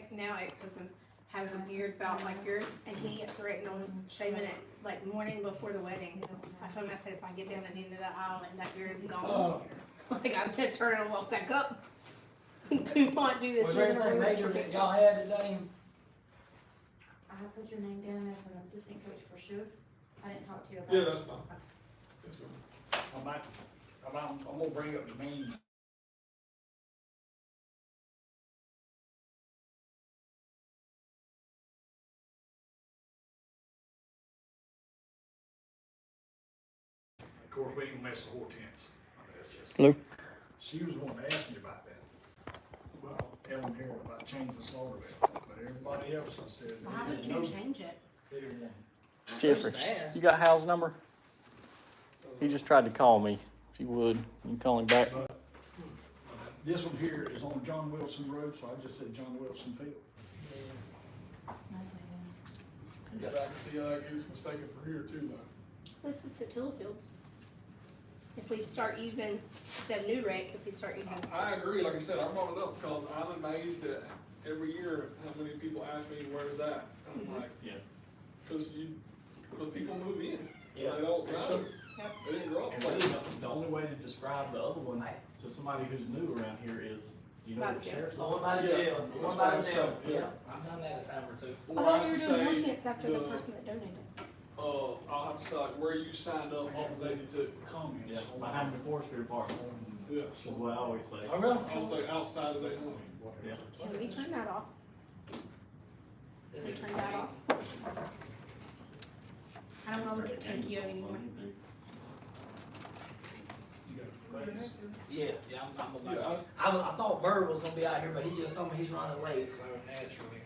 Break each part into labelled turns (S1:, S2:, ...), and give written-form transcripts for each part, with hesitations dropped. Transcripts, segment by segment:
S1: now ex-husband has a beard about like yours, and he threatened on shaving it like morning before the wedding. I told him, I said, if I get down at the end of the aisle and that beard is gone, like I'm gonna turn and walk back up. Do not do this.
S2: Was there anything major that y'all had today?
S3: I put your name down as an assistant coach for sure. I didn't talk to you about.
S4: Yeah, that's fine. That's fine.
S2: I'm gonna bring up the main.
S5: Of course, we ain't gonna mess with hortense. I mean, that's just.
S6: Hello?
S5: She was the one that asked me about that. Well, Ellen here about changing the slaughter bill, but everybody else has said.
S1: Why would
S5: no,
S1: you change it?
S5: they didn't want it.
S6: Jeffrey, you got Hal's number? He just tried to call me. If you would, you can call him back.
S5: But this one here is on John Wilson Road, so I just said John Wilson Field.
S4: But I can see how that gets mistaken for here too, though.
S1: This is Satilla Fields. If we start using, instead of new rec, if we start using.
S4: I agree, like I said, I brought it up because I'm amazed at every year how many people ask me, where's that? And I'm like,
S5: Yeah.
S4: because people move in.
S2: Yeah.
S4: They don't grow.
S1: Yep.
S4: They didn't grow up.
S7: And really, the only way to describe the other one to somebody who's new around here is, you know,
S1: By
S7: the
S1: the jail.
S7: sheriff's
S2: So one
S7: office.
S2: by the jail,
S4: Yeah,
S2: one
S4: that's
S2: by
S4: what
S2: the
S4: I'm
S2: jail,
S4: saying,
S2: yeah,
S4: yeah.
S2: I've done that a time or two.
S1: I
S4: Or
S1: thought
S4: I
S1: we
S4: have
S1: were
S4: to
S1: doing
S4: say,
S1: hortense after the person that donated.
S4: I'll have to say like where you signed up off of 82.
S7: Yeah, behind the forestry department,
S4: Yeah.
S7: is what I always say.
S2: Oh, really?
S4: I'll say outside of that.
S7: Yeah.
S1: Can we turn that off?
S2: This
S1: We
S2: is
S1: turn that off. I don't wanna look at Tokyo anymore.
S5: You got a place.
S2: Yeah, I'm
S4: Yeah,
S2: I thought Bird was gonna be out here, but he just told me he's running late, so naturally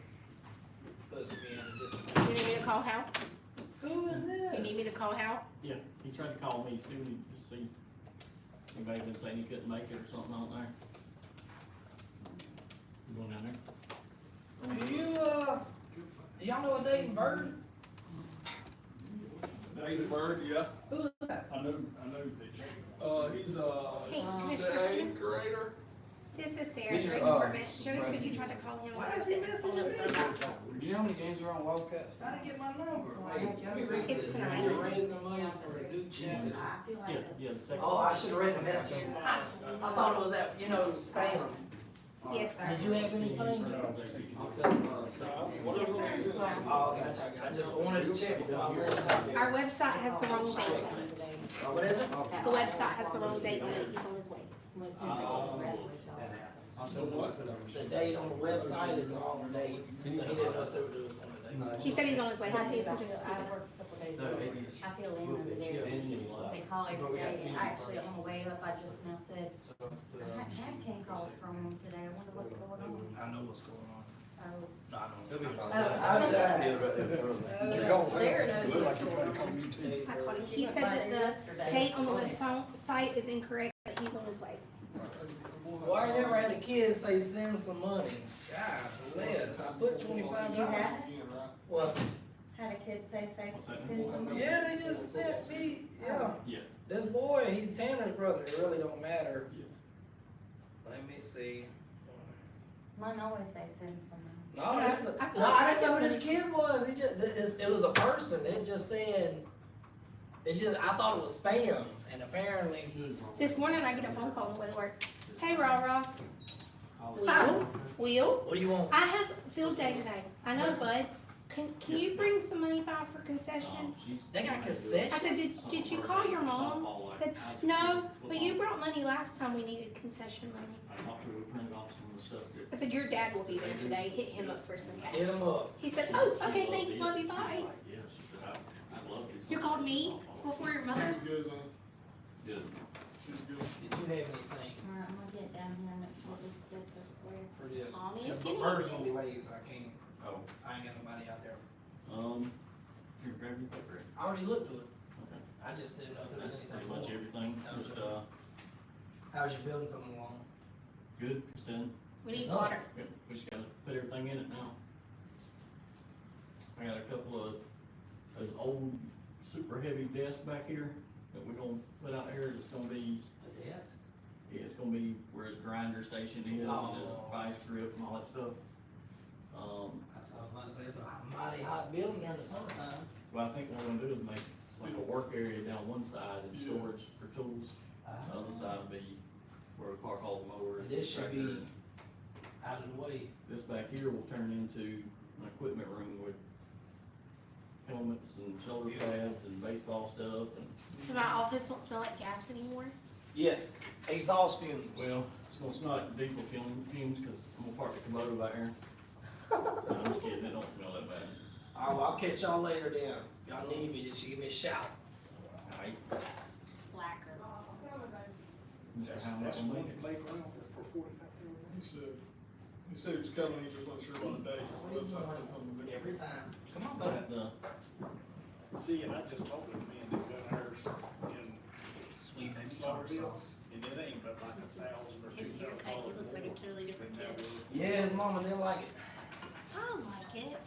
S2: puts me in a
S1: You
S2: disappointment.
S1: need me to call Hal?
S2: Who is this?
S1: You need me to call Hal?
S7: Yeah, he tried to call me, see, just see, anybody been saying he couldn't make it or something out there. You going down there?
S2: Do y'all know what Dayton Bird?
S4: David Bird, yeah.
S2: Who is that?
S5: I know that
S4: He's
S1: Hey,
S4: the eighth grader.
S1: This is Sarah,
S2: These are,
S1: Drake Department. Jody said you tried to call him.
S2: Why is he messaging me?
S8: Do you know how many games are on Wildcats?
S2: Trying to get my number.
S3: Well,
S2: Wait, let me read
S1: It's
S2: this.
S1: tonight.
S2: You're raising money for a Duke chest.
S3: I feel like
S7: Yeah,
S3: it's.
S7: yeah, the second.
S2: Oh, I should have read the message. I thought it was that, spam.
S1: Yes, sir.
S2: Did you have anything?
S1: Yes, sir.
S2: Oh, gotcha. I just wanted to check before I left.
S1: Our website has the wrong date on it.
S2: What is it?
S1: The website has the wrong date on it. He's on his way.
S3: As soon as I get to graduate.
S2: That happens.
S4: So what?
S2: The date on the website is the wrong date, so he didn't know if they were doing it.
S1: He said he's on his way.
S3: I
S1: He
S3: see,
S1: said
S3: I
S1: he's just.
S3: worked a couple days ago. I feel in over there. They call every day, and actually on the way up, I just now said, I had 10 calls from them today, I wonder what's going on.
S2: I know what's going on.
S3: Oh.
S2: No, I
S8: He'll be
S2: don't.
S8: fine.
S3: Oh. Sarah knows
S4: Look like
S3: what's
S4: you're
S3: going
S4: trying to call
S3: on.
S4: me too.
S1: I called him. He said that the date on the website is incorrect, but he's on his way.
S2: Well, I never had a kid say send some money. God bless, I put $25.
S3: You had?
S2: What?
S3: Had a kid say,
S7: What's that?
S3: send some money.
S2: Yeah, they just sent me, yeah.
S7: Yeah.
S2: This boy, he's Tanner's brother, it really don't matter.
S7: Yeah.
S2: Let me see.
S3: Mine always say send some money.
S2: No,
S1: Yeah,
S2: that's
S1: I feel
S2: no,
S1: like
S2: I didn't know who this kid was. He just, it was a person. It just said, I thought it was spam, and apparently.
S1: This morning I get a phone call on the way to work. Hey, Rah. Will?
S2: What do you want?
S1: I have field day today. I know, bud. Can you bring some money by for concession?
S2: They got concessions?
S1: I said, did you call your mom? He said, no, but you brought money last time we needed concession money.
S7: I talked to her, we printed off some of the stuff that.
S1: I said, your dad will be there today. Hit him up for some cash.
S2: Hit him up.
S1: He said, oh, okay, thanks, love you, bye.
S7: Yeah, she said, I'd love to.
S1: You called me before your mother?
S4: She's good, son.
S7: Good.
S4: She's good.
S2: Did you have anything
S3: Alright, I'm gonna get down here and make sure this gets us square.
S2: for this?
S1: Call me if
S2: If
S1: you
S2: the
S1: need
S2: bird's
S1: it.
S2: gonna be late, so I can't,
S7: Oh,
S2: I ain't got nobody out there.
S7: here, grab your paper.
S2: I already looked through it.
S7: Okay.
S2: I just didn't know if there was
S7: That's
S2: anything.
S7: pretty much
S2: more.
S7: everything, just,
S2: How's your building coming along?
S7: good, it's done.
S1: We need
S2: It's not.
S1: water.
S7: Yep, we just gotta put everything in it now. I got a couple of those old super heavy desks back here that we're gonna put out here. It's gonna be,
S2: Yes.
S7: yeah, it's gonna be where his grinder station is, and his
S2: Oh.
S7: vice grip and all that stuff.
S2: That's what I was about to say, it's a mighty hot building during the summertime.
S7: Well, I think what we're gonna do is make like a work area down one side and storage for tools. The other side will be where we park all the mowers.
S2: And this should
S7: tractor.
S2: be out of the way.
S7: This back here will turn into an equipment room with helmets and shoulder pads and baseball stuff and,
S1: So my office won't smell like gas anymore?
S2: Yes, exhaust fumes.
S7: well, it's gonna smell like diesel fumes, cause I'm gonna park the Kubota back here. No, I'm just kidding, it don't smell that bad.
S2: Alright, well, I'll catch y'all later then. If y'all need me, just give me a shout.
S7: Alright,
S1: Slacker.
S7: Mr.
S5: That's
S7: Howard,
S5: one
S7: I'm
S5: to make around for 45,000.
S4: He said he was coming, he just wasn't sure about the date. The website said something different.
S2: Every time. Come on, buddy.
S5: See, and I just told him, man, that got ours in
S2: Sweet baby tartar
S5: Slaughterville,
S2: sauce.
S5: and it ain't but like $1,000 or
S1: His
S5: $2,000.
S1: haircut, he looks like a totally different kid.
S2: Yeah, his mama didn't like it.
S1: I don't like it.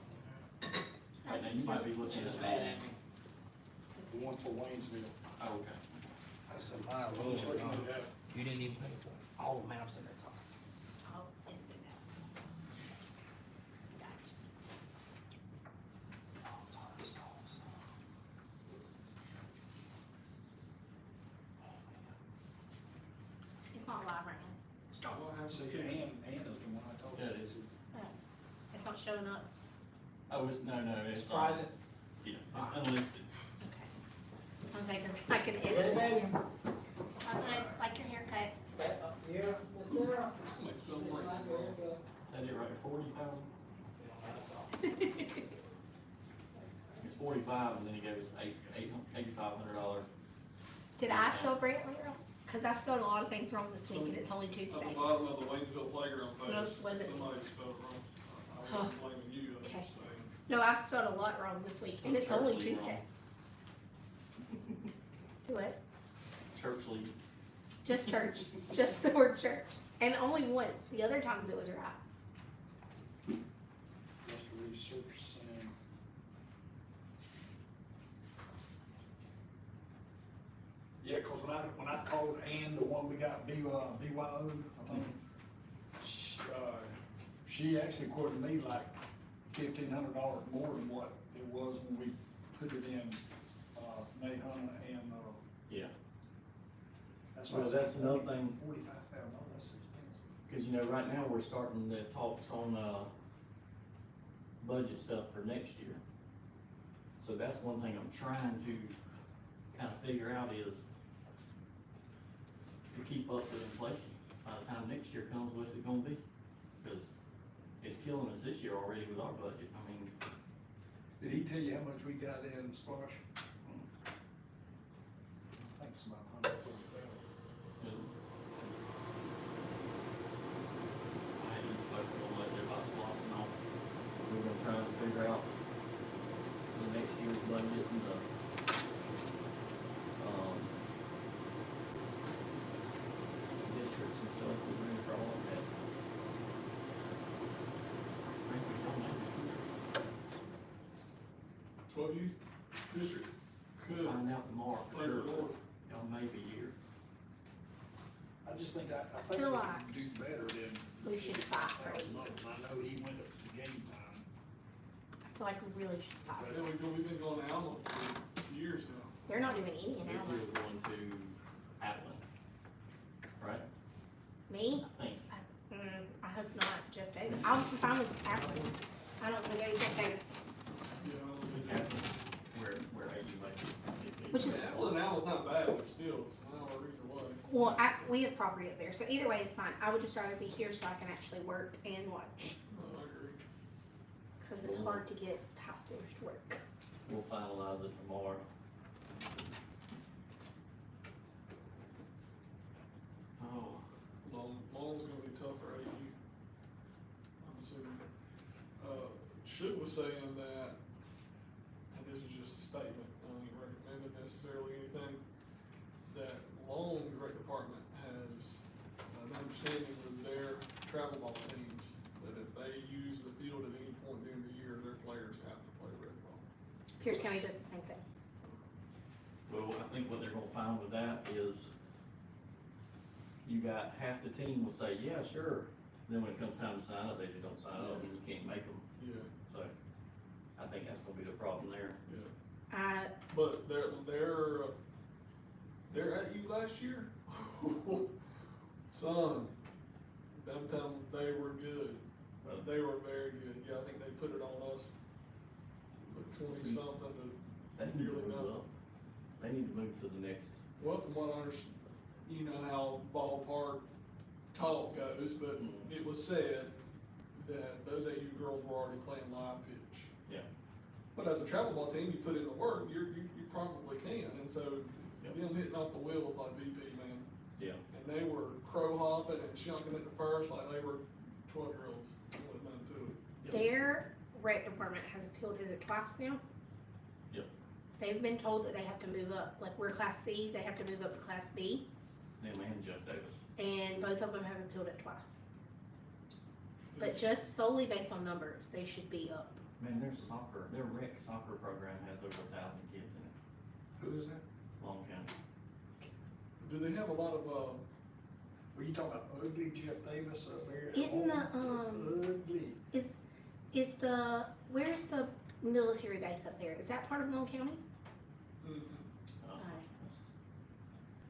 S7: Right now, you might be looking
S2: She was
S7: at
S2: mad at me.
S5: The one for Waynesville.
S7: Oh, okay.
S2: I said, my
S5: He's
S2: lord,
S5: looking at that.
S2: you didn't even pay for it. Oh, man, I'm sitting there talking.
S1: Oh, it'll be that. Gotcha.
S2: Oh, tartar sauce.
S1: It's not live right now.
S4: We'll have to
S5: See,
S4: see.
S5: Ann is the one I told you.
S7: Yeah, it is.
S1: It's not showing up.
S7: Oh, it's, no,
S2: It's
S7: it's,
S2: private.
S7: yeah, it's unlisted.
S1: Okay. I was like, 'cause I can
S2: Ready,
S1: edit.
S2: baby?
S1: I like your haircut.
S2: Yeah, Miss Sarah.
S4: Somebody spelled it right.
S7: Is that it right, 40,000? It's 45, and then he gave us $8,500.
S1: Did I spell Brantley wrong? Cause I've spelled a lot of things wrong this week and it's only
S4: At
S1: Tuesday.
S4: the bottom of the Waynesville playground page,
S1: No, was it?
S4: somebody spelled it wrong. I
S1: Huh.
S4: wasn't blaming you, I was
S1: Okay.
S4: just saying.
S1: No, I've spelled a lot wrong this week and it's only Tuesday. Do it.
S7: Church league.
S1: Just church. Just the word church. And only once. The other times it was right.
S5: Just resurfacing. Yeah, cause when I called Ann, the one we got BYO, I think, she actually quoted me like $1,500 more than what it was when we put it in, Nahana and,
S7: Yeah,
S5: that's
S7: Well,
S5: what I said,
S7: that's another thing.
S5: $45,000, that's expensive.
S7: because you know, right now, we're starting the talks on, budget stuff for next year. So that's one thing I'm trying to kind of figure out is to keep up with inflation. By the time next year comes, what's it gonna be? Because it's killing us this year already with our budget. I mean,
S5: Did he tell you how much we got in squash? I think it's about 140,000.
S7: I hadn't spoken on much about slots and all. We're gonna try to figure out the next year's budget and the, districts and stuff, we're ready for all of that. I think we don't know.
S4: 12U district could,
S7: Find out tomorrow, for
S4: praise the
S7: sure.
S4: Lord.
S7: Y'all maybe a year.
S5: I just think, I think
S1: Feel
S5: we
S1: like
S5: can do better than.
S1: we should fight for it.
S5: I know he went up to game time.
S1: I feel like we really should fight.
S4: Yeah, we've been going to Alma for years now.
S1: They're not doing any in
S7: This
S1: Alma.
S7: year's going to Atlanta, right?
S1: Me?
S7: I think.
S1: I hope not, Jeff Davis. I'm fine with Apple. I don't want to go to Jeff Davis.
S4: Yeah, I don't think
S7: Atlanta, where AU might be.
S1: Which is-
S4: Apple and Alma's not bad, but still, it's an hour either way.
S1: Well, we have property up there, so either way is fine. I would just rather be here so I can actually work and watch.
S4: I agree.
S1: Cause it's hard to get high schoolers to work.
S7: We'll finalize it tomorrow. Oh,
S4: Long's gonna be tough for AU. I'm assuming. Should was saying that, and this is just a statement, I ain't recommending necessarily anything, that Long Rec Department has an understanding with their travel ball teams, that if they use the field at any point during the year, their players have to play rec ball.
S1: Pierce County does the same thing.
S7: well, I think what they're gonna find with that is you got half the team will say, yeah, sure. Then when it comes time to sign up, they just don't sign up and you can't make them. I think that's gonna be the problem there.
S4: But they're at you last year? Son, I'm telling you, they were good. They were very good. Yeah, I think they put it on us. Like 20 something
S7: They
S4: to
S7: need to
S4: nearly
S7: move
S4: nothing.
S7: up. They need to move to the next.
S4: Well, from what I understand, you know how ballpark talk goes, but it was said that those AU girls were already playing live pitch.
S7: Yeah.
S4: But as a travel ball team, you put in the work, you probably can, and so them hitting off the wheel was like VP, man.
S7: Yeah.
S4: And they were crow hopping and chunking it to first like they were 12-year-olds. Wasn't nothing to it.
S7: Yep.
S1: Their rec department has appealed, is it twice now?
S7: Yep.
S1: They've been told that they have to move up, like we're Class C, they have to move up to Class B,
S7: Them and Jeff Davis.
S1: and both of them have appealed it twice. But just solely based on numbers, they should be up.
S7: Man, their rec soccer program has over 1,000 kids in it,
S5: Who is that?
S7: Long County.
S4: Do they have a lot of,
S5: Were you talking about ugly Jeff Davis up there?
S1: Isn't the,
S5: Ugly.
S1: Is the, where's the military base up there? Is that part of Long County? Alright.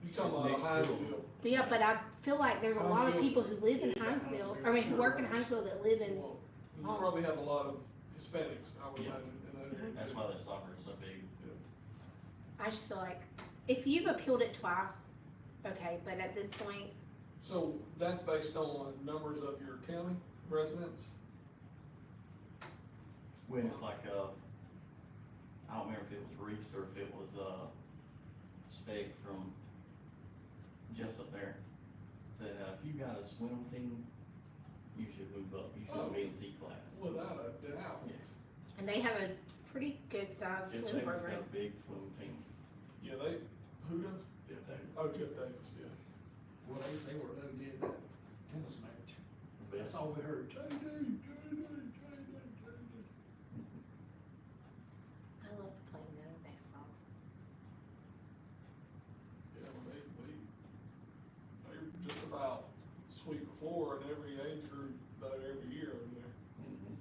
S4: you talking
S7: It's
S4: about
S7: next to
S4: Hinesville?
S1: But yeah, but I feel like there's a lot of
S4: Hinesville's-
S1: people who live in Hinesville, I mean, who work in Hinesville that live in,
S4: Well, you probably have a lot of Hispanics, I would
S7: Yeah.
S4: imagine, in that area.
S7: That's
S4: too.
S7: why their soccer is so big.
S1: I just feel like, if you've appealed it twice, okay, but at this point,
S4: So that's based on numbers of your county residents?
S7: When it's like, I don't remember if it was Reese or if it was, Speg from Jessup there. Said, if you got a swim team, you should move up, you should be in C class.
S4: Without a doubt.
S7: Yes.
S1: and they have a pretty good sized
S7: Jeff
S1: swim
S7: Davis got
S1: program.
S7: a big swim team,
S4: Yeah, who does?
S7: Jeff Davis.
S4: Oh, Jeff Davis, yeah.
S5: Well, they were ugly at that tennis match.
S7: But
S5: That's all we heard. JD.
S1: I love playing men's baseball.
S4: Yeah, well, they just about sweep the floor in every age group, about every year over there.
S7: Mhm.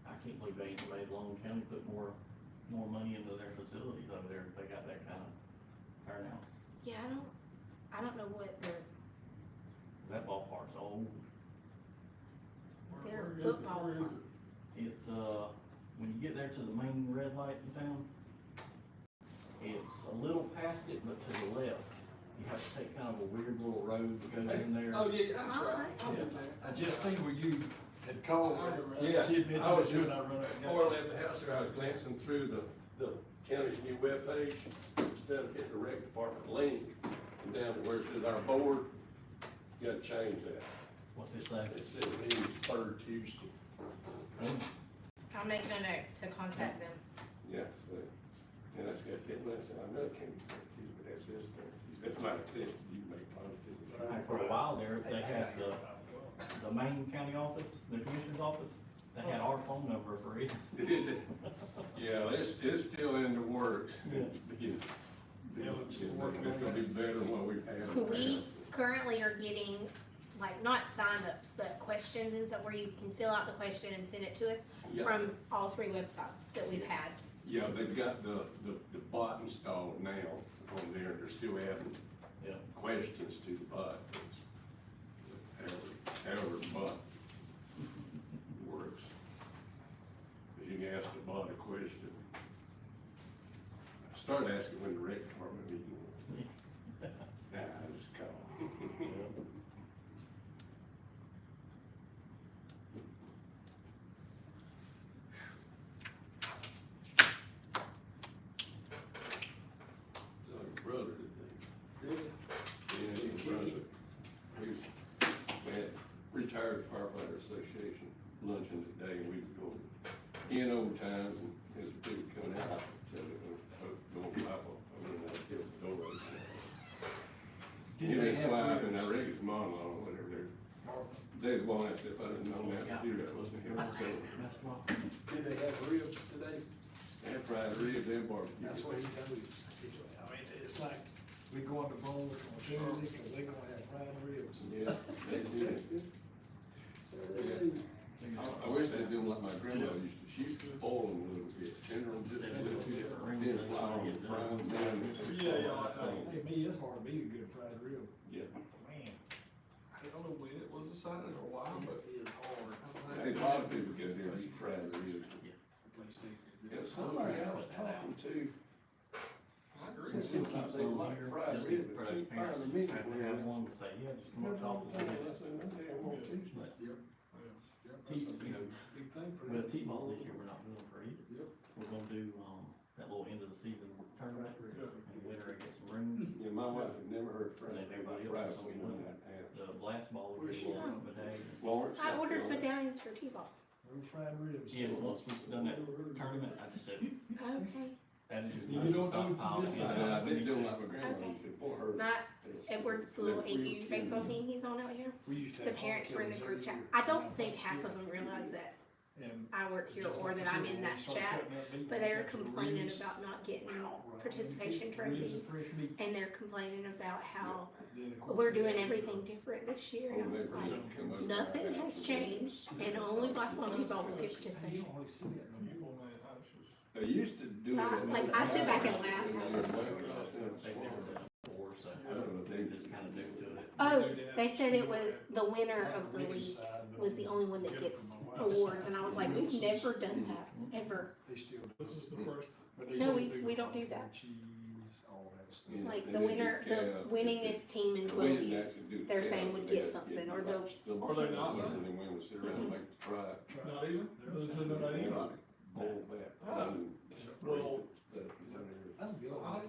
S7: I can't believe they ain't made Long County put more money into their facilities over there if they got that kind of turnout.
S1: Yeah, I don't know what their,
S7: 'Cause that ballpark's old.
S1: Their
S4: Where is it?
S1: football
S4: Where is
S1: park.
S4: it?
S7: It's, when you get there to the main red light in town, it's a little past it, but to the left. You have to take kind of a weird little road that goes in there.
S4: Oh, yeah, that's right.
S1: Alright.
S4: I've been there.
S5: I just seen where you had called.
S4: I remember.
S8: Yeah,
S5: She admitted
S8: I was
S5: to it,
S8: just,
S5: and I run up and got
S8: before I
S5: you.
S8: left the house here, I was glancing through the county's new webpage, instead of hitting the rec department link, and down to where it says our board, you gotta change that.
S7: What's it say?
S8: It says meeting third Tuesday.
S1: I'll make no note to contact them.
S8: Yeah, so, and that's got Kent Lynson, I know it can't be third Tuesday, but that's his third Tuesday, that's my test, you can make positive.
S7: And for a while there, they had the main county office, the commissioner's office, they had our phone number for it.
S8: Yeah, it's still in the works.
S7: Yeah.
S8: It's gonna be better than what we've had.
S1: We currently are getting, like, not signups, but questions and stuff where you can fill out the question and send it to us
S8: Yeah.
S1: from all three websites that we've had.
S8: Yeah, they've got the bot installed now on there, they're still adding
S7: Yeah.
S8: questions to the bot. However the bot works. You can ask the bot a question. I started asking when the rec department meeting was. Nah, I just called. So your brother today. Yeah, he runs he's at Retired Firefighter Association luncheon today, and we were going in overtimes, and his people coming out, so going pop up, I mean, I tell the door open.
S5: Did
S8: You know,
S5: they
S8: his
S5: have
S8: wife and I
S5: ribs?
S8: read his monologue, whatever, they was going after, if I'd have known that to do that, wasn't him, so.
S7: Basketball.
S5: Did they have ribs today?
S8: And fried ribs and barbecue.
S5: That's what he does. I mean, it's like, we go on the bowl on Tuesday, cause they gonna have fried ribs.
S8: Yeah, they did. Yeah. I wish they'd do like my grandma used to, she used to boil them a little bit, tender them just a little bit, then flour them, fry them down.
S5: Hey, me, it's hard to be a good fried rib.
S8: Yeah.
S5: Man,
S4: I don't know when it was decided or why, but
S5: it is hard.
S8: Hey, a lot of people get there and eat fried ribs.
S5: Place to-
S8: Yeah, somebody I was talking to,
S4: I agree.
S8: Since
S7: We'll
S8: they
S7: keep
S8: like
S7: some
S8: fried
S7: here,
S8: fried
S7: just
S8: rib,
S7: for
S8: but
S7: those
S8: can't find
S7: parents
S8: the
S7: that
S8: meat
S7: just have to
S8: where
S7: have
S8: it
S7: one to say, yeah, just come up to office and get it. But you know,
S5: Big thing for
S7: with
S5: them.
S7: T-ball this year, we're not doing for either.
S5: Yep.
S7: We're gonna do, that little end of the season tournament,
S4: Yeah.
S7: and the winner gets some rings.
S8: Yeah, my wife had never heard fried,
S7: And everybody
S8: fried
S7: else is
S8: something
S7: gonna
S8: like that.
S7: The blast ball will
S5: Where's
S7: be
S5: she
S7: a little
S1: from?
S7: medallion.
S8: Lawrence.
S1: I
S8: South
S1: ordered
S8: Carolina.
S1: medallions for T-ball.
S5: Little fried ribs.
S7: Yeah, but once we've done that tournament, I just said,
S1: Okay.
S7: that is just
S5: You
S7: nice to
S5: don't know
S7: stockpile.
S5: what you missed.
S8: I did do like my grandma
S1: Okay.
S8: used to, boy, her.
S1: Not Edward's little AU baseball team he's on out here.
S5: We used to
S1: The
S5: have
S1: parents were in the
S5: hog
S1: group
S5: killers
S1: chat.
S5: every
S1: I
S5: year
S1: don't
S5: around
S1: think half of
S5: Thanksgiving.
S1: them realize that
S5: And
S1: I work here
S5: just
S1: or
S5: like
S1: that I'm
S5: you said,
S1: in
S5: when
S1: that
S5: we started
S1: chat.
S5: cutting up meat,
S1: But they're
S5: that's the
S1: complaining
S5: ribs.
S1: about not getting
S5: Right.
S1: participation
S5: Ribs and
S1: trophies.
S5: fresh meat.
S1: And they're complaining about how
S5: Then, of course,
S1: we're
S5: they
S1: doing
S5: had,
S1: everything different this year.
S8: Oh,
S1: And I was
S8: they
S1: like,
S8: really come up with
S1: nothing
S8: that.
S1: has changed and only basketball and T-ball will get
S5: You
S1: participation.
S5: don't always see that no more.
S4: People, man, I just.
S8: They used to do it.
S1: Like, I sit back and laugh.
S7: They've never done it before, so
S8: I don't know,
S7: they're just kind of new to it.
S1: Oh, they said it was the winner of the league was the only one that gets awards. And I was like, we've never done that, ever.
S5: They still do.
S4: This is the first.
S5: But they
S1: No,
S5: still
S1: we don't do that.
S5: Cheese, all that stuff.
S8: Yeah,
S1: Like
S8: they
S1: the
S8: didn't
S1: winner,
S8: do
S1: the
S8: calf.
S1: winningest team in
S8: We
S1: 12
S8: didn't
S1: years.
S8: actually do
S1: they're
S8: calf,
S1: saying
S8: but
S1: would
S8: they
S1: get
S8: had to
S1: something,
S8: get
S1: or
S8: like
S1: they'll-
S8: some
S4: Are they not, though?
S8: And then when we sit around and make the try,
S4: Not even? There's not anybody.
S8: bowl fat.
S4: Ah. Well,
S5: That's a good one.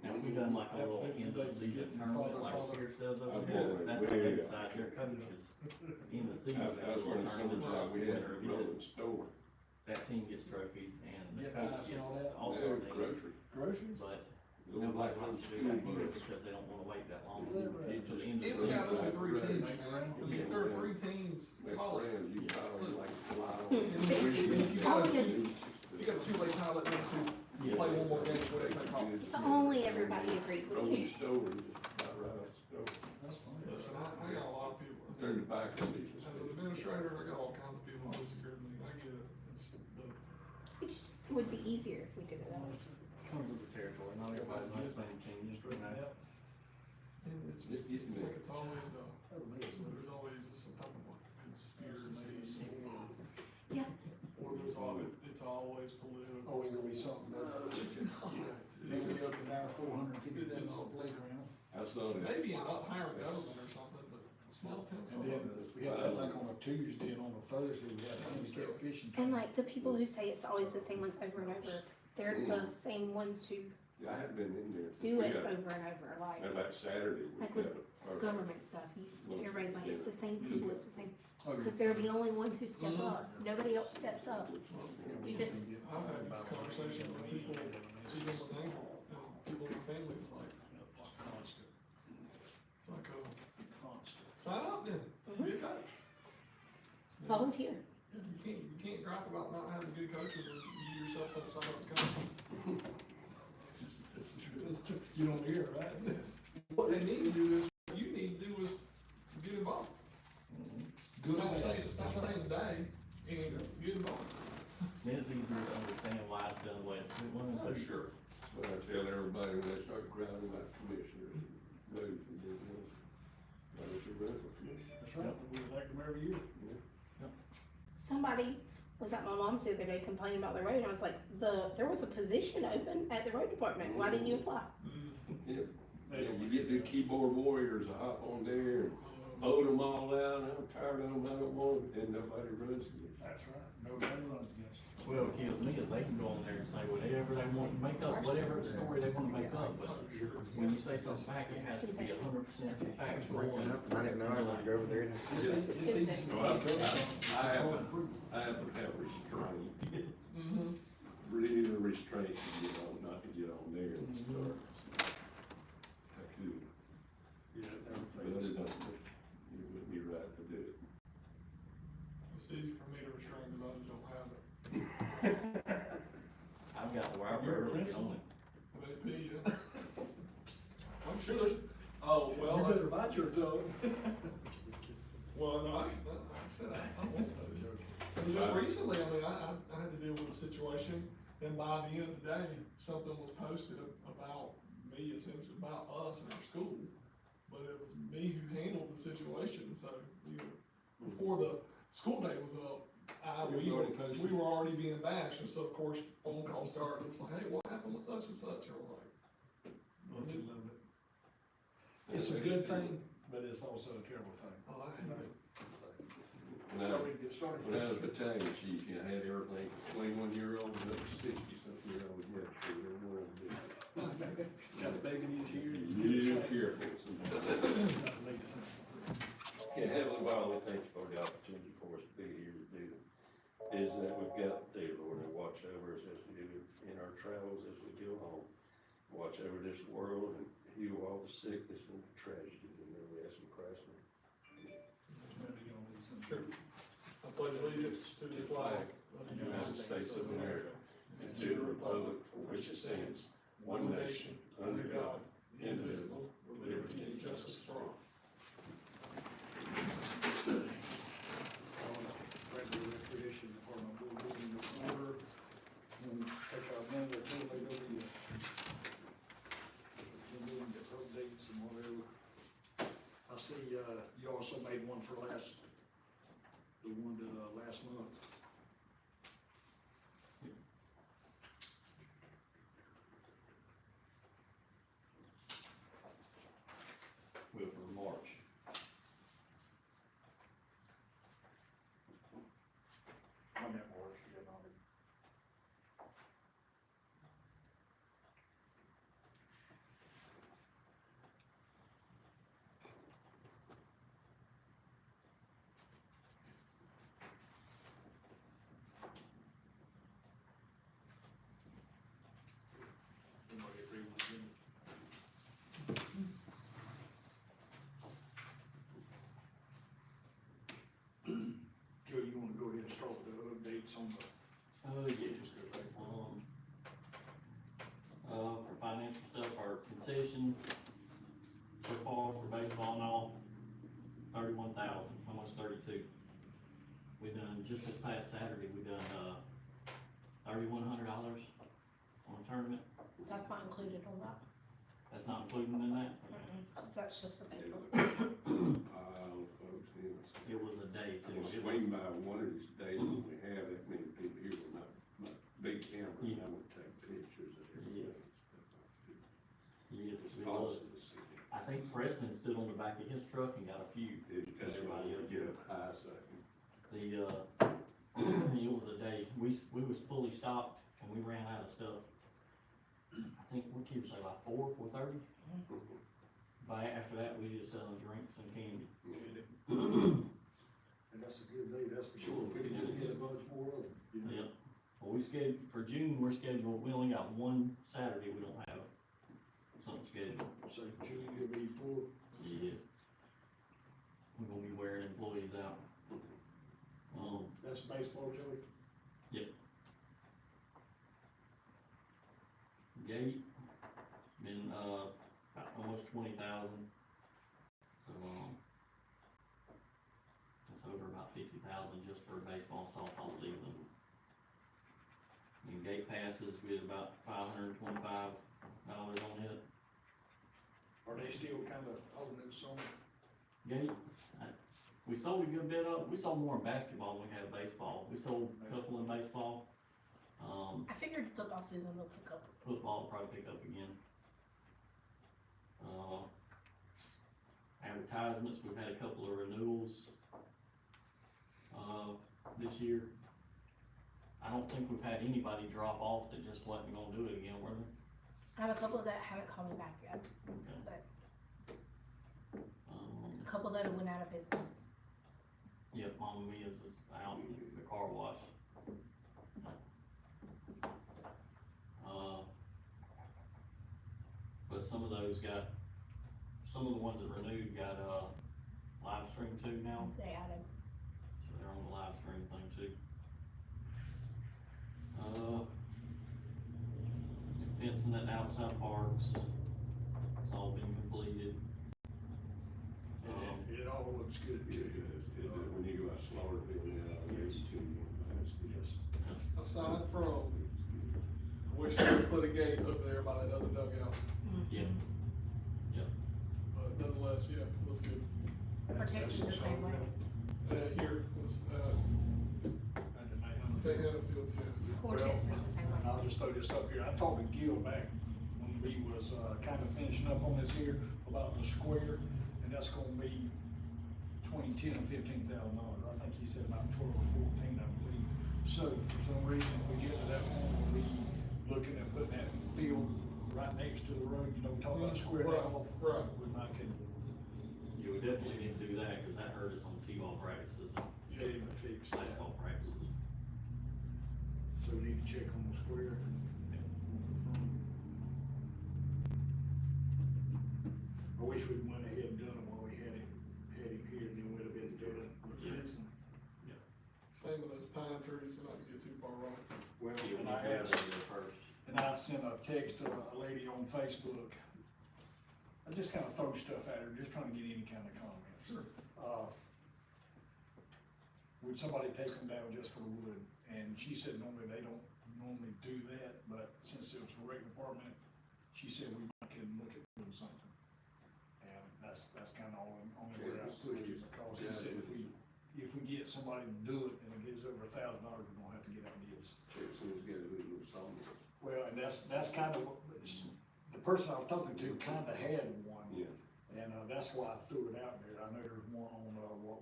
S7: Now, we've done like a little end of the season tournament, like Pierce does over there, that's how they decide their coaches. End of the season,
S8: That was when the summertime, we had a rolling store.
S7: That team gets trophies and the
S5: Yeah,
S7: coach
S5: I saw
S7: gets
S5: that.
S7: all
S8: That
S7: star
S8: was
S7: teams.
S8: grocery.
S5: Groceries?
S7: But
S8: Little
S7: nobody
S8: black
S7: wants to do
S8: school
S7: that here
S8: bus.
S7: because they don't wanna wait that long.
S5: Is that right?
S7: Till the end of the
S4: it's got
S7: season.
S4: only three teams, man. I mean, if there are three teams,
S8: Make
S4: call it.
S8: friends, you call them like fly on.
S4: If you got a
S1: Only-
S4: two, if you got a two-way tie, let them two play one more game, what they say, call it.
S1: If only everybody agreed with
S8: Rolling
S1: you.
S8: store, is about right off the store.
S5: That's funny.
S4: Listen, I got a lot of people.
S8: During the back of season.
S4: As an administrator, I got all kinds of people who disagree with me. I get it. It's, but
S1: It just would be easier if we did it that way.
S7: Comes with the territory, not everybody's on the same team, just right now.
S4: and it's just,
S8: It's
S4: like it's always,
S5: That's amazing.
S4: there's always just some type of like conspiracy.
S1: Yeah.
S4: Or there's always, it's always political.
S5: Always gonna be something.
S4: It's not.
S5: Then we
S4: It's
S5: up
S4: just,
S5: in our $450 playground.
S8: That's not it.
S4: maybe in up higher government or something, but small towns.
S5: And then we had that like on a Tuesday and on a Thursday, we had handicap fishing.
S1: And like the people who say it's always the same ones over and over, they're the same ones who
S8: Yeah, I haven't been in there.
S1: do
S8: We
S1: it
S8: got-
S1: over and over, like
S8: And that Saturday, we
S1: Like
S8: got
S1: with
S8: a.
S1: government stuff. Everybody's like, it's the same people, it's the same,
S5: Oh,
S1: because they're the only ones who step up. Nobody else steps up. You just,
S4: I've had this conversation with people, just this thing, and people in my family, it's like,
S5: Constant,
S4: it's like,
S5: constant.
S4: sign up then, be a coach.
S1: volunteer.
S4: Yeah, you can't gripe about not having good coaches when you yourself don't sign up to coach.
S5: You don't hear, it, right?
S4: What they need to do is, what you need to do is get involved. Stop saying day and get involved.
S7: Then it's easier to understand why it's done the way it's done.
S4: Oh, sure.
S8: But I tell everybody when they start crowding like commissioners, move from business, go to rental commission.
S5: That's right, we elect them every year.
S1: Somebody was at my mom's the other day complaining about the road, and I was like, there was a position open at the road department. Why didn't you apply?
S8: Yeah, and you get the keyboard warriors to hop on there and vote them all out, I'm tired of them, I don't want it, and nobody runs against it.
S5: That's right, nobody runs against it.
S7: Well, what kills me is they can go on there and say whatever they want to make up, whatever story they want to make up, but when you say something back, it has to be 100% factual.
S9: Waking up, and I didn't know I wanted to go over there.
S5: It's easy.
S8: So I have to have restraint,
S4: Mm-hmm.
S8: really restraint to get on, not to get on there and start. I could, but it don't, it wouldn't be right to do it.
S4: It's easy for me to restrain because I just don't have it.
S7: really get on it.
S4: Of AP, yeah. I'm sure there's, oh, well,
S5: You better bite your tongue.
S4: well, no, like I said, I won't those. But just recently, I mean, I had to deal with a situation, and by the end of the day, something was posted about me, essentially, about us and our school. But it was me who handled the situation, so, you know, before the school day was up, we were already being bashed, and so of course, phone calls started, it's like, hey, what happened with such and such, and we're like,
S5: Don't you love it? It's a good thing, but it's also a terrible thing.
S4: oh, I hate it.
S8: When I was a battalion chief, you know, I had everything from 21-year-old up to 60-something-year-old, yeah, so everyone of them.
S5: Got the babies here.
S8: Real careful sometimes. Yeah, Heavenly Father, we thank you for the opportunity for us to be here to do, is that we've got, dear Lord, to watch over us as we do in our travels as we go home. Watch over this world and heal all the sickness and the tragedy, and then we ask in Christ's name.
S4: Sure. I pledge allegiance to the flag of the United States of America and to the republic for which it stands, one nation, under God, indivisible, with liberty and justice for all.
S5: Regular recreation department, we'll move in the order, and take our minute or two, they go to the, we'll move into updates and whatever. I see, you also made one for the one that, last month.
S7: Well, for March.
S5: I meant March, yeah, not it. Anybody agree with Jimmy? Joe, you wanna go ahead and start with the updates on the,
S7: Yeah.
S5: just go right.
S7: For financial stuff, our concession so far for baseball and all, 31,000, almost 32. We done, just this past Saturday, we done, $3,100 on a tournament.
S1: That's not included on that.
S7: That's not included in that?
S1: Cause that's just the paper.
S8: Folks, yes.
S7: It was a day too.
S8: We'll
S7: It
S8: swing
S7: was-
S8: by one of these days when we have that many people here with my big camera, and I would take pictures of everything.
S7: Yes,
S8: It's
S7: it was.
S8: awesome to see.
S7: I think Preston stood on the back of his truck and got a few.
S8: That's
S7: Everybody
S8: why
S7: else
S8: we get
S7: did.
S8: up high, so I can.
S7: It was a day, we was fully stocked and we ran out of stuff. I think, what did you say, like 4:30? By, after that, we just selling drinks and candy.
S5: And that's a good day, that's for sure, if we could just get a bunch more of them, you know?
S7: Yep. Well, we scheduled, for June, we're scheduled, we only got one Saturday, we don't have something scheduled.
S5: So June, you'll be full.
S7: Yes. We're gonna be wearing employees out.
S5: That's baseball, Joey?
S7: Gate, been, about almost 20,000. So, it's over about 50,000 just for baseball, softball season. And gate passes, we had about $525 on it.
S5: Are they still kinda holding it some?
S7: Gate, we sold a good bit of, we sold more in basketball than we had baseball. We sold a couple in baseball.
S1: I figured football season will pick up.
S7: Football will probably pick up again. Advertisements, we've had a couple of renewals, this year. I don't think we've had anybody drop off that just wasn't gonna do it again, were there?
S1: I have a couple that haven't called me back yet,
S7: Okay.
S1: but a couple that have went out of business.
S7: Yep, Mama Mia's is out in the car wash. But some of those got, some of the ones that renewed got, live stream too now,
S1: They added.
S7: so they're on the live stream thing too. fencing at the outside parks, it's all been completed.
S5: It all looks good
S8: Yeah,
S5: too.
S8: when you go out Slaughterville, yeah, there's two,
S5: Yes.
S4: Aside from, I wish they would put a gate up there by that other dugout,
S7: Yeah,
S4: but nonetheless, yeah, it was good.
S1: Protection's the same way.
S4: Here was,
S5: And then they
S4: Fayette Fields, yes.
S1: Quartets is the same
S5: And
S1: way.
S5: I'll just throw this up here, I talked to Gil back when we was, kinda finishing up on this here about the square, and that's gonna be between $10,000 and $15,000, I think he said about 12 or 14, I believe. So, for some reason, if we get to that point, we'll be looking at putting that field right next to the road, you know, we talk about square
S4: Right,
S5: off.
S4: right.
S5: We might can,
S7: you would definitely need to do that, cause that hurt us on T-ball practices and
S5: get him to fix that.
S7: baseball practices.
S5: So we need to check on the square. I wish we'd went ahead and done it while we had him here, and then we'd have been doing it with
S7: Yeah.
S5: fencing.
S4: Same with those pine trees, not to get too far off.
S5: Well,
S7: Yeah, we
S5: and
S7: need
S5: I
S7: to go
S5: asked,
S7: there first.
S5: and I sent a text to a lady on Facebook. I just kinda throw stuff at her, just trying to get any kind of comments.
S4: Sure.
S5: Would somebody take them down just for the wood? And she said normally they don't normally do that, but since it was a rec department, she said we might can look at doing something. And that's kinda only way I pushed it, because he said if we get somebody to do it and it gets over $1,000, we're gonna have to get out bids.
S8: Texans got a little something.
S5: Well, and that's kind of what, the person I was talking to kinda had one.
S8: Yeah.
S5: And, that's why I threw it out there. I know there's one on,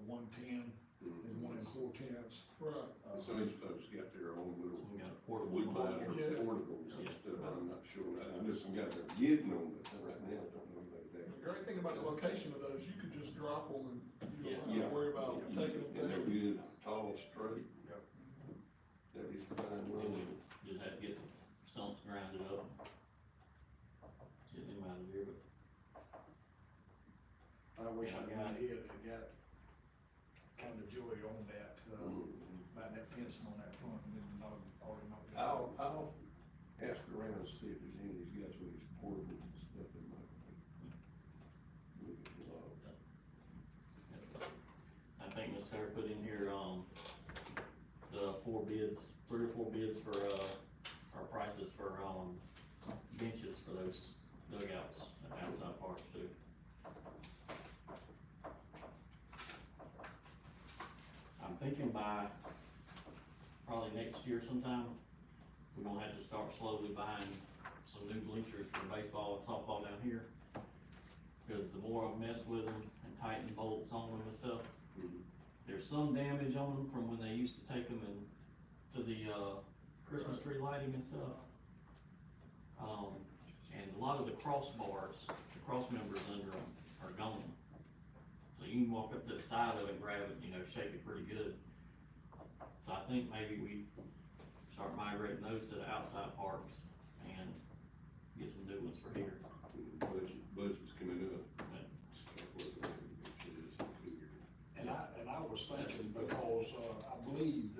S5: 110, there's one in 410s.
S4: Right.
S8: Some of these folks got their own little
S7: So we got a portable
S8: wood
S7: one.
S8: lines or
S4: Yeah.
S8: portables and
S7: Yeah.
S8: stuff, I'm not sure, I know some guys are getting them, but right now, I don't know about
S4: The
S8: that.
S4: great thing about the location of those, you could just drop them and you don't have
S8: Yeah.
S4: to worry about
S8: Yeah.
S4: taking them
S8: And they're
S4: down.
S8: good, tall, straight.
S5: Yep.
S8: That is fine,
S7: And
S8: well,
S7: we just had to get the stumps grounded up. Get them out of there, but
S5: I wish
S7: Yeah,
S5: I
S7: I
S5: got here that got kind of joy on that, about that fencing on that front, and then already knocked it out.
S8: I'll ask around and see if there's any of these guys with these portables and stuff that might be. Look at the law.
S7: I think Ms. Sarah put in here, the 4 bids, 3 or 4 bids for, our prices for, benches for those dugouts at the outside parks too. I'm thinking by probably next year sometime, we're gonna have to start slowly buying some new bleachers for baseball and softball down here. Because the more I mess with them and tighten bolts on them and stuff, there's some damage on them from when they used to take them in to the, Christmas tree lighting and stuff. And a lot of the crossbars, the cross members under them are gone. So you can walk up to the side of it and grab it, shake it pretty good. So I think maybe we start migrating those to the outside parks and get some new ones for here.
S8: Budget's coming up.
S7: But
S8: Start working on it, make sure it's clear.
S5: And I was thinking, because, I believe,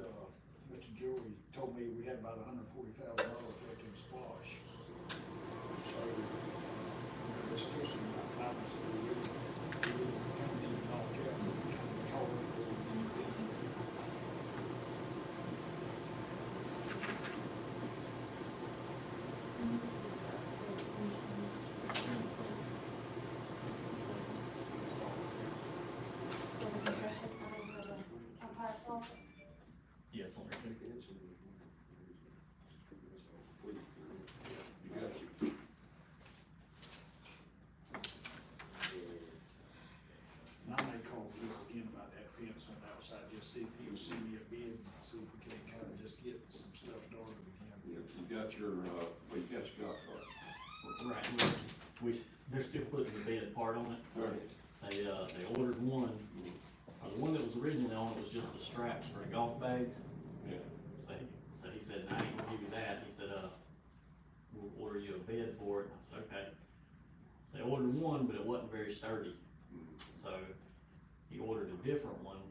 S5: Mr. Joey told me we had about $140,000 left in splash. So, there's still some items that we really kind of need to knock out, kind of call it.
S1: For the concession, for the umpire closet.
S7: yes, on there too.
S8: You got you.
S5: And I may call Bill again about that fence on the outside, just see if he'll send me a bid, see if we can kind of just get some stuff started again.
S8: You got your, well, you got your golf cart.
S7: Right, they're still putting the bed part on it. They ordered one, the one that was originally on it was just the straps for the golf bags.
S8: Yeah.
S7: So he said, "I ain't gonna give you that," he said, "We'll order you a bed for it." I said, "Okay." So they ordered one, but it wasn't very sturdy, so he ordered a different one,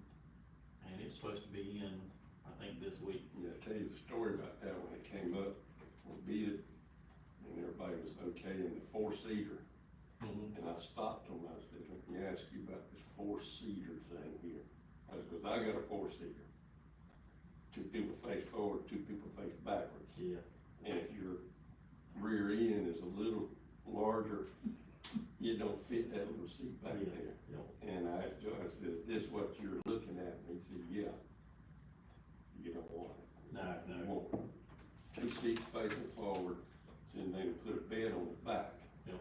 S7: and it's supposed to be in, I think, this week.
S8: Yeah, I tell you the story about that when it came up, we beat it, and vacating the four-seater,
S7: Mhm.
S8: and I stopped them, I said, let me ask you about this four-seater thing here. I said, 'cause I got a four-seater. Two people face forward, two people face backwards.
S7: Yeah.
S8: And if your rear end is a little larger, you don't fit that little seat back
S7: Yeah.
S8: there.
S7: Yeah.
S8: And I asked Joe, I said, is this what you're looking at? And he said, yeah. You don't want it.
S7: No, no.
S8: You want two seats facing forward, and then put a bed on the back.
S7: Yep.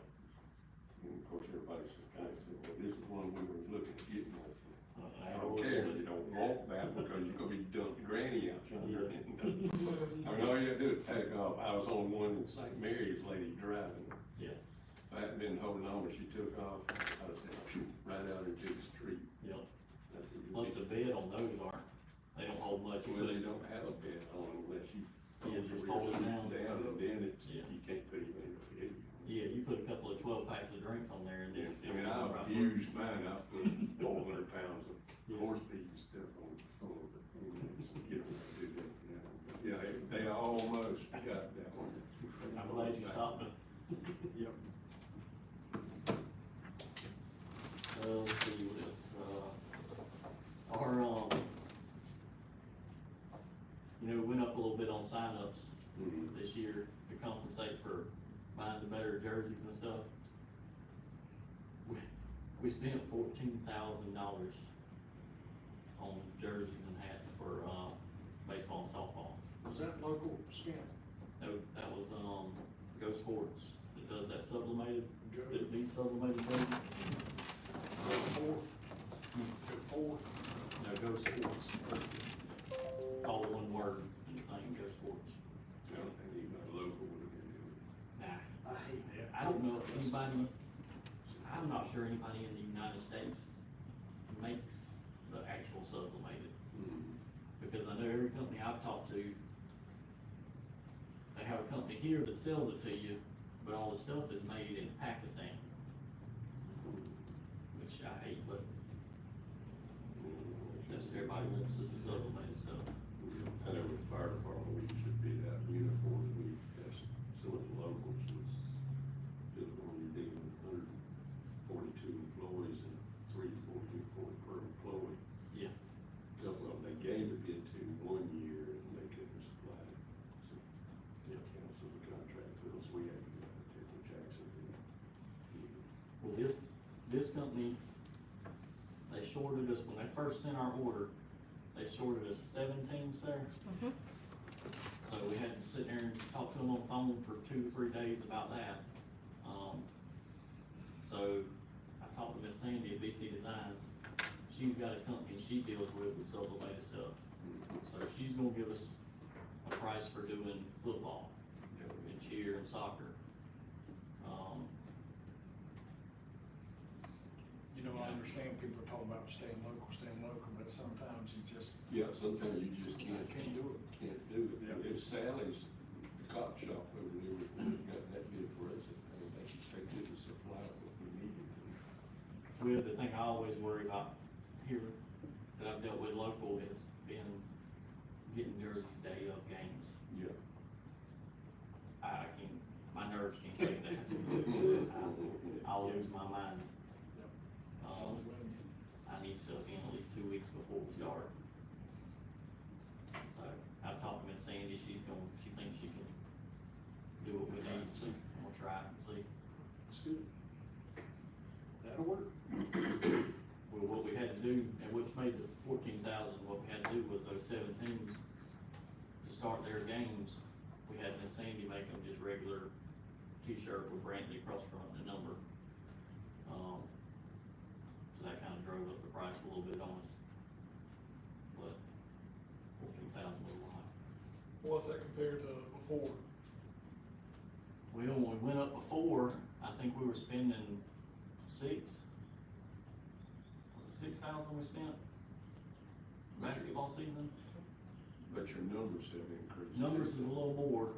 S8: And of course, everybody kind of said, well, this is one we were looking at getting. I said, I don't
S7: always
S8: care,
S7: wanted-
S8: you don't want that, because you're gonna be dumping granny out yonder.
S7: Yeah.
S8: I mean, all you gotta do is take off. I was on one in St. Mary's, lady driving.
S7: Yeah.
S8: If I hadn't been holding on when she took off, I'd have said, phew, right out into the street.
S7: Yep.
S8: I said,
S7: Plus the bed on those aren't, they don't hold much.
S8: well, they don't have a bed on unless you
S7: Yeah,
S8: fold
S7: just
S8: your
S7: fold it
S8: rear
S7: down.
S8: seats down, and then it's,
S7: Yeah.
S8: you can't put it in the bed.
S7: Yeah, you put a couple of 12 packs of drinks on there and
S8: Yeah,
S7: it's.
S8: I mean, I
S7: right
S8: abused mine, I put 400 pounds of
S7: Yeah.
S8: horse feed and stuff on the floor, but anyway, so you don't have to do that now. But yeah, they almost got that one.
S7: I'm glad you stopped it.
S8: Yep.
S7: Let's see what else, our, you know, we went up a little bit on signups
S8: Mhm.
S7: this year to compensate for buying the better jerseys and stuff. We spent $14,000 on jerseys and hats for, baseball and softball.
S5: Was that local spent?
S7: No, that was, Go Sports, that does that sublimated,
S5: Go.
S7: that these sublimated jerseys.
S5: Four? Go four?
S7: No, Go Sports. All one word, thing, Go Sports.
S8: I don't think anybody local would have been doing it.
S7: Nah,
S5: I hate that.
S7: I don't know if anybody, I'm not sure anybody in the United States makes the actual sublimated. Because I know every company I've talked to, they have a company here that sells it to you, but all the stuff is made in Pakistan. Which I hate, but that's what everybody wants is the sublimated stuff.
S8: I know with the fire department, we should bid out uniforms, we asked some of the locals, was, when you're dealing with 142 employees and 3 to 4 per employee.
S7: Yeah.
S8: Couple of them, they gave a bid to 1 year and they couldn't supply it. So, yeah, cancel the contract for us, we had to go out to Temple Jackson.
S7: Well, this company, they shorted us, when they first sent our order, they shorted us 7 teams there.
S1: Mhm.
S7: So we had to sit there and talk to them on the phone for 2 or 3 days about that. So I talked to Miss Sandy at BC Designs. She's got a company she deals with sublimated stuff. So she's gonna give us a price for doing football and cheer and soccer.
S5: You know, I understand people are talking about staying local, but sometimes you just
S8: Yeah, sometimes you just can't
S5: do it.
S8: can't do it.
S5: Yeah.
S8: If Sally's cot shop over there, we got that bid for us, and they expected to supply what we needed.
S7: Well, the thing I always worry about here that I've dealt with local has been getting jerseys day of games.
S8: Yeah.
S7: I can't, my nerves can't take that. I'll lose my mind. I need stuff in at least 2 weeks before we start. So I've talked to Miss Sandy, she thinks she can do what we need, so I'm gonna try it and see.
S5: It's good. That'll work.
S7: Well, what we had to do, and which made the 14,000, what we had to do was those 7 teams, to start their games, we had Miss Sandy make them just regular t-shirt with Brantley across front and a number. So that kinda drove up the price a little bit on us. But 14,000 was a lot.
S4: What's that compared to before?
S7: Well, when we went up before, I think we were spending 6. Was it 6,000 we spent? Basketball season?
S8: But your numbers have increased.
S7: Numbers is a little more,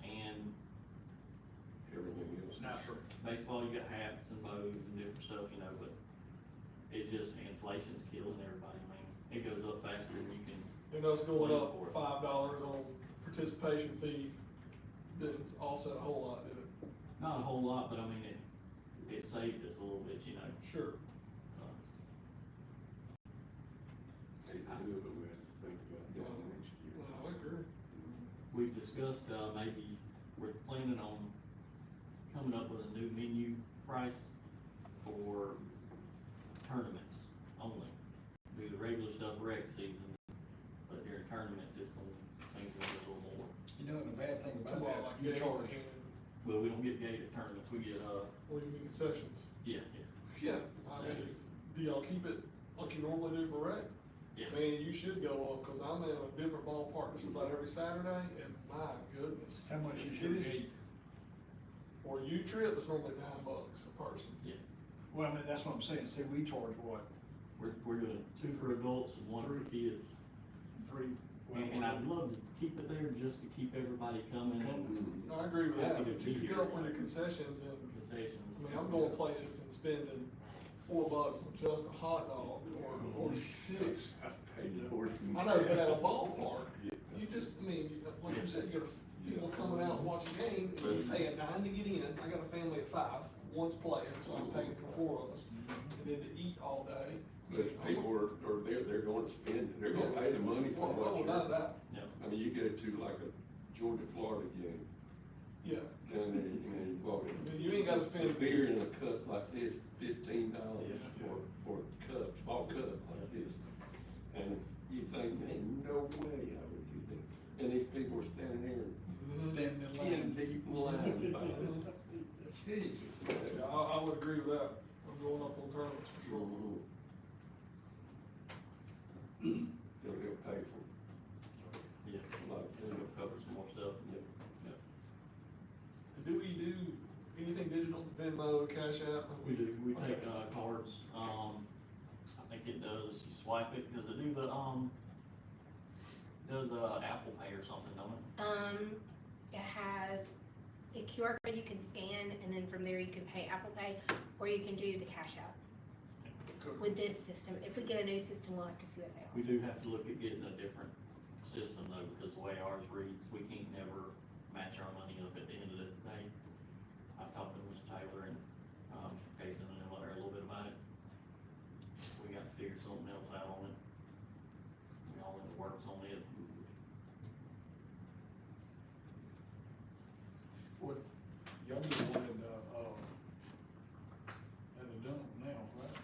S7: and
S8: Everything else.
S5: Not for,
S7: baseball, you got hats and bows and different stuff, you know, but it just, inflation's killing everybody, I mean, it goes up faster than you can,
S4: And us going
S7: Plan
S4: up
S7: for it.
S4: $5 on participation fee didn't offset a whole lot, did it?
S7: Not a whole lot, but I mean, it saved us a little bit, you know.
S4: Sure.
S8: Hate to do it, but we have to think about that next year.
S4: Well, I agree.
S7: We've discussed, maybe we're planning on coming up with a new menu price for tournaments only. Do the regular stuff rec season, but during tournaments, it's gonna, things gonna be a little more.
S5: You know, and the bad thing about
S4: Tomorrow,
S5: that,
S4: like,
S5: you
S4: yeah,
S5: charge,
S7: Well, we don't get gated tournaments, we get,
S4: What do you mean concessions?
S7: yeah.
S4: Yeah, I mean, do y'all keep it like you normally do for rec?
S7: Yeah.
S4: Man, you should go up, cause I'm in a different ballpark just about every Saturday, and my goodness.
S5: how much is
S4: It
S5: your
S4: is-
S5: gate?
S4: For a U trip, it's normally $9 a person.
S5: Well, I mean, that's what I'm saying, say we charge what,
S7: We're doing 2 for adults and 1 for kids.
S5: 3?
S7: And I'd love to keep it there just to keep everybody coming and
S4: I agree with that,
S7: Happy to
S4: but you
S7: be
S4: could
S7: here.
S4: go up on your concessions and,
S7: concessions.
S4: I mean, I'm going places and spending $4 on just a hot dog or 6.
S8: I've paid more than.
S4: I know, but at a ballpark,
S8: Yeah.
S4: you just, I mean, like you said, you got people coming out and watching a game, and you're paying $9 to get in. I got a family of 5, one's playing, so I'm paying for 4 of us. And then to eat all day.
S8: But people are there, they're going to spend, they're gonna pay the money for
S4: Well,
S8: what
S4: without a
S8: you're.
S4: doubt,
S8: I mean, you go to like a Georgia, Florida game,
S4: yeah.
S8: down there, you walk in.
S4: I mean, you ain't gotta spend-
S8: A beer in a cup like this, $15
S7: Yeah.
S8: for a cup, small cup like this. And you think, man, no way I would do that. And these people are standing there
S5: Standing in
S8: 10
S5: line.
S8: deep in line buying. Jesus.
S4: Yeah, I would agree with that. I'm going up on tournaments for sure.
S8: Mhm. They'll pay for it.
S7: Yeah,
S8: Like,
S7: it'll cover some more stuff.
S4: Do we do anything digital, Venmo, Cash App?
S7: We do, we
S4: Okay.
S7: take, cards, I think it does, you swipe it, does it do the, does, Apple Pay or something, don't it?
S1: It has a QR code you can scan, and then from there you can pay Apple Pay, or you can do the Cash App. With this system, if we get a new system, we'll have to see what they are.
S7: We do have to look at getting a different system though, because the way ours reads, we can't never match our money up at the end of the day. I've talked to Ms. Taylor and, Jason and let her a little bit about it. We got to figure something else out on it. We all in the works on it.
S5: What, y'all need one in the, at the dump now, right?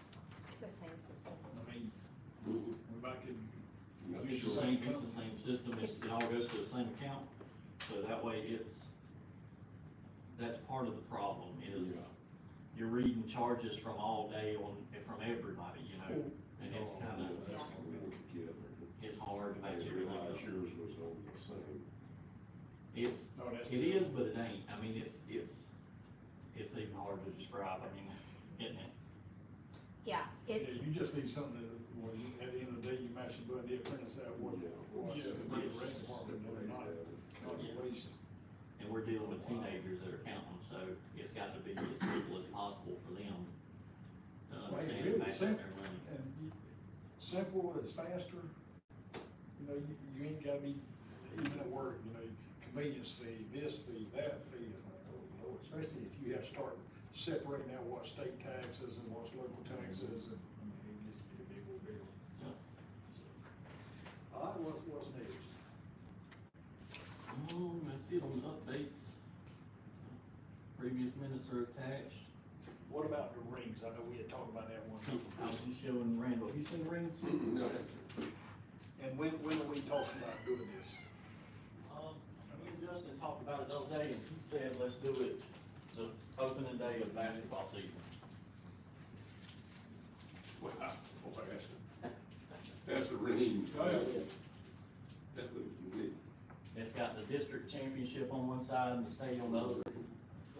S1: It's the same system.
S5: I mean,
S8: Mhm.
S5: we might could,
S8: Not
S7: It's the
S8: sure.
S7: same, it's the same system, it all goes to the same account, so that way that's part of the problem is
S8: Yeah.
S7: you're reading charges from all day from everybody, you know, and it's
S8: Oh,
S7: kinda,
S8: yeah, that's what we look together.
S7: it's hard to
S8: I
S7: match
S8: didn't
S7: everything
S8: realize
S7: up.
S8: yours was on the same.
S5: no, that's.
S7: It is, but it ain't, I mean, it's even hard to describe, I mean, isn't it?
S1: Yeah,
S5: Yeah,
S1: it's,
S5: you just need something that, well, at the end of the day, you match the budget, print us out what,
S8: Yeah.
S5: what
S4: Yeah.
S5: the rec department, not
S7: Yeah.
S5: waste.
S7: And we're dealing with teenagers that are counting, so it's got to be as simple as possible for them to
S5: Well,
S7: understand
S5: really
S7: and match up
S5: simple.
S7: their money.
S5: And simple, it's faster, you know, you ain't gotta be, even at work, you know, convenience fee, this fee, that fee, it's like, oh Lord, especially if you have to start separating out what state taxes and what's local taxes, and, I mean, it gets to be a big old deal.
S7: Yeah.
S5: All right, what's next?
S7: I see it on the updates. Previous minutes are attached.
S5: What about the rings? I know we had talked about that one.
S7: I was just showing Randall, have you seen the rings?
S8: No.
S5: And when are we talking about doing this?
S7: Me and Justin talked about it the other day, and he said, let's do it the opening day of basketball season.
S8: Wow, boy, that's a ring.
S4: Oh, yeah.
S8: That looks neat.
S7: It's got the district championship on one side and the state on the other. It's,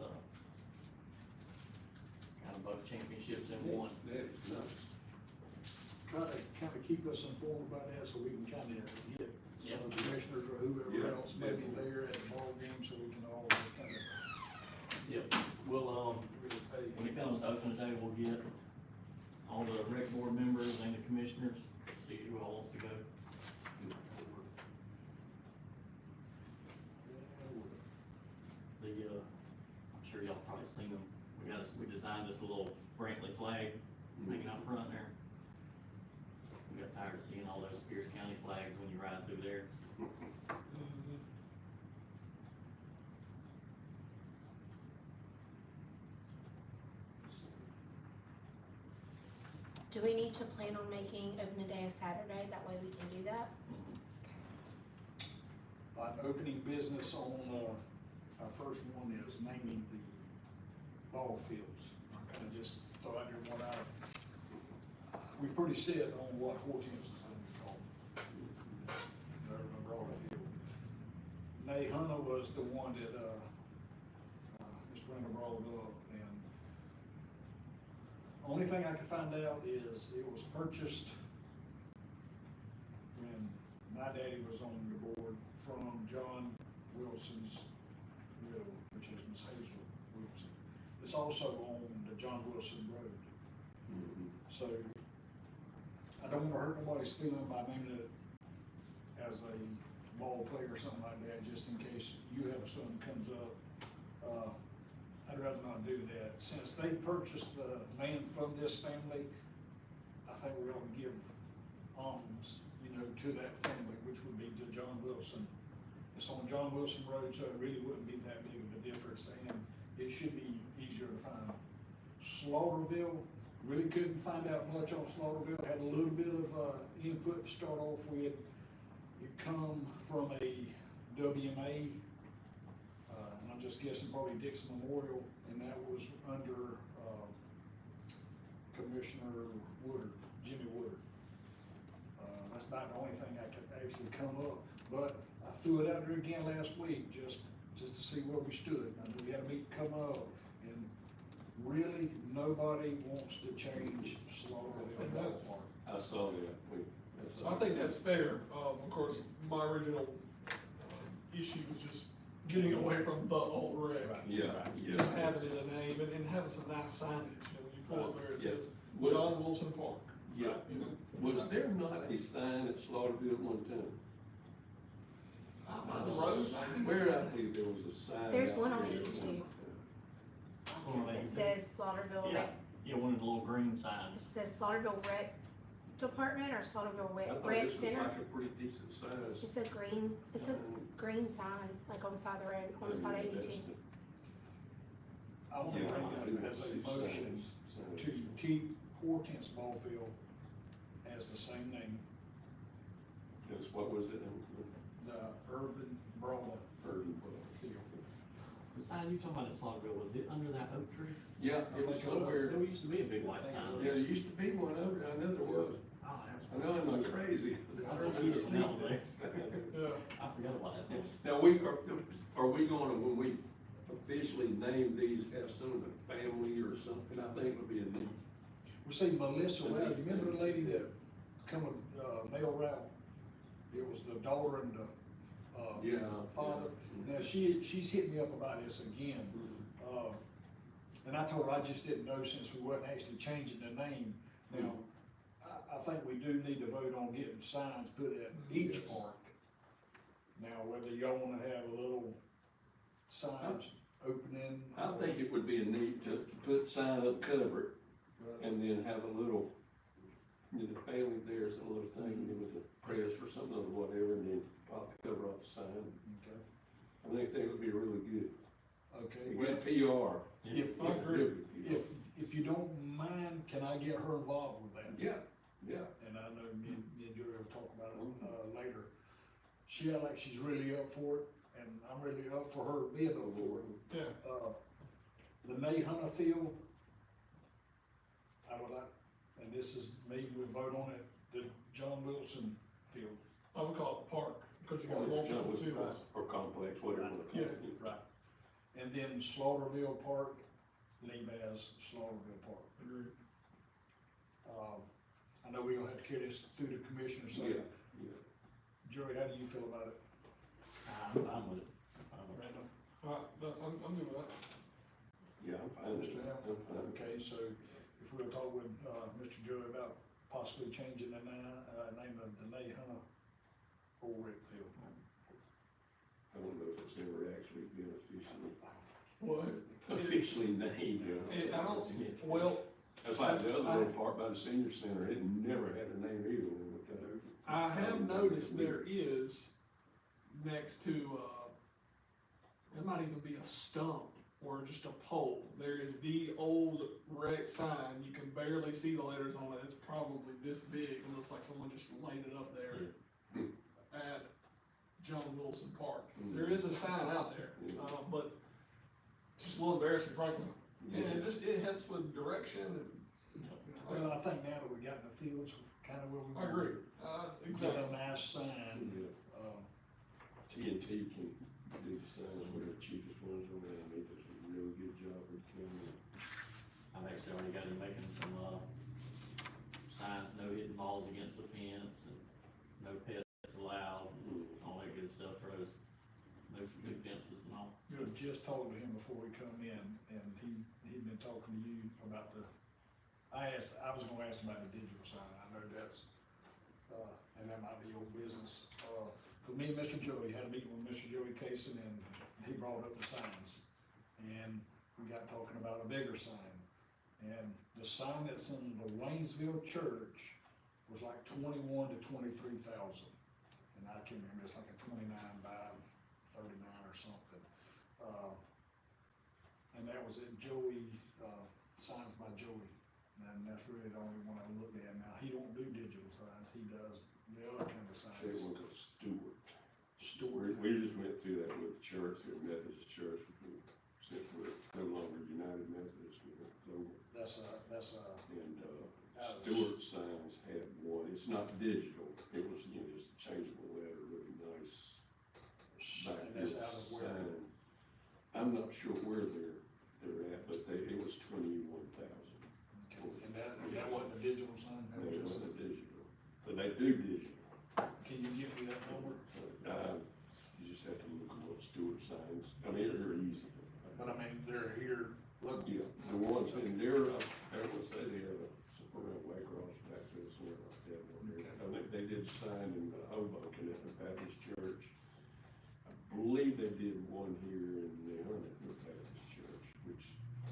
S7: kind of both championships in one.
S8: That is nice.
S5: Try to kind of keep us informed about that so we can kind of get some of the commissioners or whoever
S8: Yeah,
S5: else may be
S8: definitely.
S5: there at the ball game so we can all just kind of
S7: Yep, we'll,
S5: really pay.
S7: when it comes to opening day, we'll get all the rec board members and the commissioners, see who all wants to go. I'm sure y'all probably seen them, we designed this little Brantley flag hanging out front there. We got tired of seeing all those Pierce County flags when you ride through there.
S1: Do we need to plan on making opening day a Saturday? That way we can do that?
S5: Opening business on, our first one is naming the ball fields. I kinda just throw out there what we pretty set on what Hortense is gonna be called. The urban ball field. Nay Hunter was the one that, Mr. Brenda brought up, and only thing I could find out is it was purchased when my daddy was on the board from John Wilson's widow, which is Miss Hazel Wilson. It's also on the John Wilson Road. So I don't wanna hurt nobody's feeling by naming it as a ball player or something like that, just in case you have a son that comes up. I'd rather not do that. Since they purchased the land from this family, I think we ought to give alms, to that family, which would be to John Wilson. It's on John Wilson Road, so it really wouldn't be that big of a difference, and it should be easier to find. Slaughterville, really couldn't find out much on Slaughterville, had a little bit of, input to start off with. It come from a WMA, and I'm just guessing probably Dixon Memorial, and that was under, Commissioner Woodard, Jimmy Woodard. That's about the only thing I could actually come up, but I threw it out there again last week, just to see where we stood. I knew we had a meeting come up, and really, nobody wants to change Slaughterville Park.
S8: I saw that.
S4: So I think that's fair. Of course, my original issue was just getting away from the old wreck.
S8: Yeah.
S4: Just having it a name and having some nice signage. When you pull up there, it says
S8: Was-
S4: John Wilson Park.
S8: Yeah. Was there not a sign at Slaughterville at one time?
S4: Out by the road, maybe?
S8: Where I believe there was a sign.
S1: There's
S8: out
S1: one on
S8: there at
S1: 82.
S8: one time.
S1: It says Slaughterville
S7: Yeah,
S1: Rec,
S7: yeah, one of the little green
S1: it
S7: signs.
S1: says Slaughterville Rec Department or Slaughterville
S8: I thought
S1: Rec
S8: this was
S1: Center.
S8: like a pretty decent size.
S1: It's a green sign, like on the side of the road, on the side of 82.
S5: I want to
S8: Yeah,
S5: bring
S8: I do
S5: up as a
S8: see
S5: motion
S8: signs.
S5: to keep Hortense Ball Field as the same name,
S8: Yes, what was it?
S5: the Urban Brawl
S8: Urban.
S5: Field.
S7: The sign you talking about at Slaughterville, was it under that oak tree?
S8: Yeah, it was somewhere,
S7: There used to be a big white sign.
S8: yeah, there used to be one over there, I know there was.
S7: Oh,
S8: I know I'm not crazy.
S7: I heard you smell it.
S4: Yeah.
S7: I forgot about that thing.
S8: Now, are we gonna, when we officially name these, have some of the family or something, I think would be a neat.
S5: We see Melissa Rowell, you remember the lady that come with, Mel Rowell? It was the daughter and the,
S8: Yeah.
S5: father. Now, she's hit me up about this again. And I told her I just didn't know since we wasn't actually changing the name. Now, I think we do need to vote on getting signs put at each park. Now, whether y'all wanna have a little signs opening.
S8: I think it would be a neat to put sign up, cover it, and then have a little, the family there's a little thing with the press or something or whatever, and then pop the cover off the sign.
S5: Okay.
S8: I think that would be really good.
S5: Okay,
S8: A
S5: well,
S8: good PR.
S5: if,
S4: I agree.
S5: if you don't mind, can I get her involved with that?
S8: Yeah, yeah.
S5: And I know me and Joey will talk about it, later. She act like she's really up for it, and I'm really up for her being up for it.
S4: Yeah.
S5: The May Hunter Field, I would like, and this is me, we vote on it, the John Wilson Field.
S4: I would call it park, because you got multiple fields.
S8: Or complex, whatever.
S5: Yeah, right. And then Slaughterville Park, leave as Slaughterville Park.
S4: Agreed.
S5: I know we're gonna have to carry this through the commissioner, so,
S8: Yeah, yeah.
S5: Joey, how do you feel about it?
S7: I'm fine with it. I'm fine with it.
S4: I'm good with that.
S8: Yeah, I'm fine with
S5: Mr.
S8: it.
S5: Al?
S8: I'm fine.
S5: Okay, so if we'll talk with, Mr. Joey about possibly changing the name of the Nay Hunter Old Rick Field.
S8: I don't know if it's ever actually been officially
S4: What?
S8: Officially named,
S4: I don't, well,
S8: That's like the other little part by the senior center, it never had a name either when we looked at it.
S4: I have noticed there is next to, it might even be a stump or just a pole. There is the old wreck sign. You can barely see the letters on it. It's probably this big. It looks like someone just laid it up there at John Wilson Park. There is a sign out there, but it's just a little embarrassing, frankly. Yeah, it helps with direction and.
S5: Well, I think now that we got in the fields, kind of where we.
S4: I agree.
S5: Get a nice sign.
S8: TNT can do the signs, one of the cheapest ones around, they does a really good job with county.
S7: I've actually already got him making some, signs, no hitting balls against the fence, and no pets allowed, and all that good stuff for those new fences and all.
S5: You know, just talked to him before we come in, and he'd been talking to you about I was gonna ask him about the digital sign, I know that's, and that might be your business. But me and Mr. Joey had a meeting with Mr. Joey Casey, and he brought up the signs. And we got talking about a bigger sign. And the sign that's in the Waynesville church was like 21 to 23,000. And I can't remember, it's like a 29 by 39 or something. And that was at Joey, signs by Joey. And that's really the only one I looked at now. He don't do digital signs, he does the other kind of
S8: They
S5: signs.
S8: went to Stewart.
S5: Stewart.
S8: We just went through that with the church, the Methodist church, since we're no longer United Methodist, we're over.
S5: That's
S8: And, Stewart signs had one, it's not digital, it was, just a changeable letter, really nice.
S5: and that's out of where?
S8: Sign. I'm not sure where they're at, but it was 21,000.
S5: And that wasn't a digital sign? That
S8: It
S5: was just
S8: wasn't digital, but they do digital.
S5: Can you give me that number?
S8: You just have to look at what Stewart signs, I mean, they're easy.
S5: But I mean, they're here, look.
S8: Yeah, the ones in there, I would say they have somewhere around Waycross, back there, somewhere like that. I think they did sign in Hoboken at the Baptist Church. I believe they did one here in the Hunter Baptist Church, which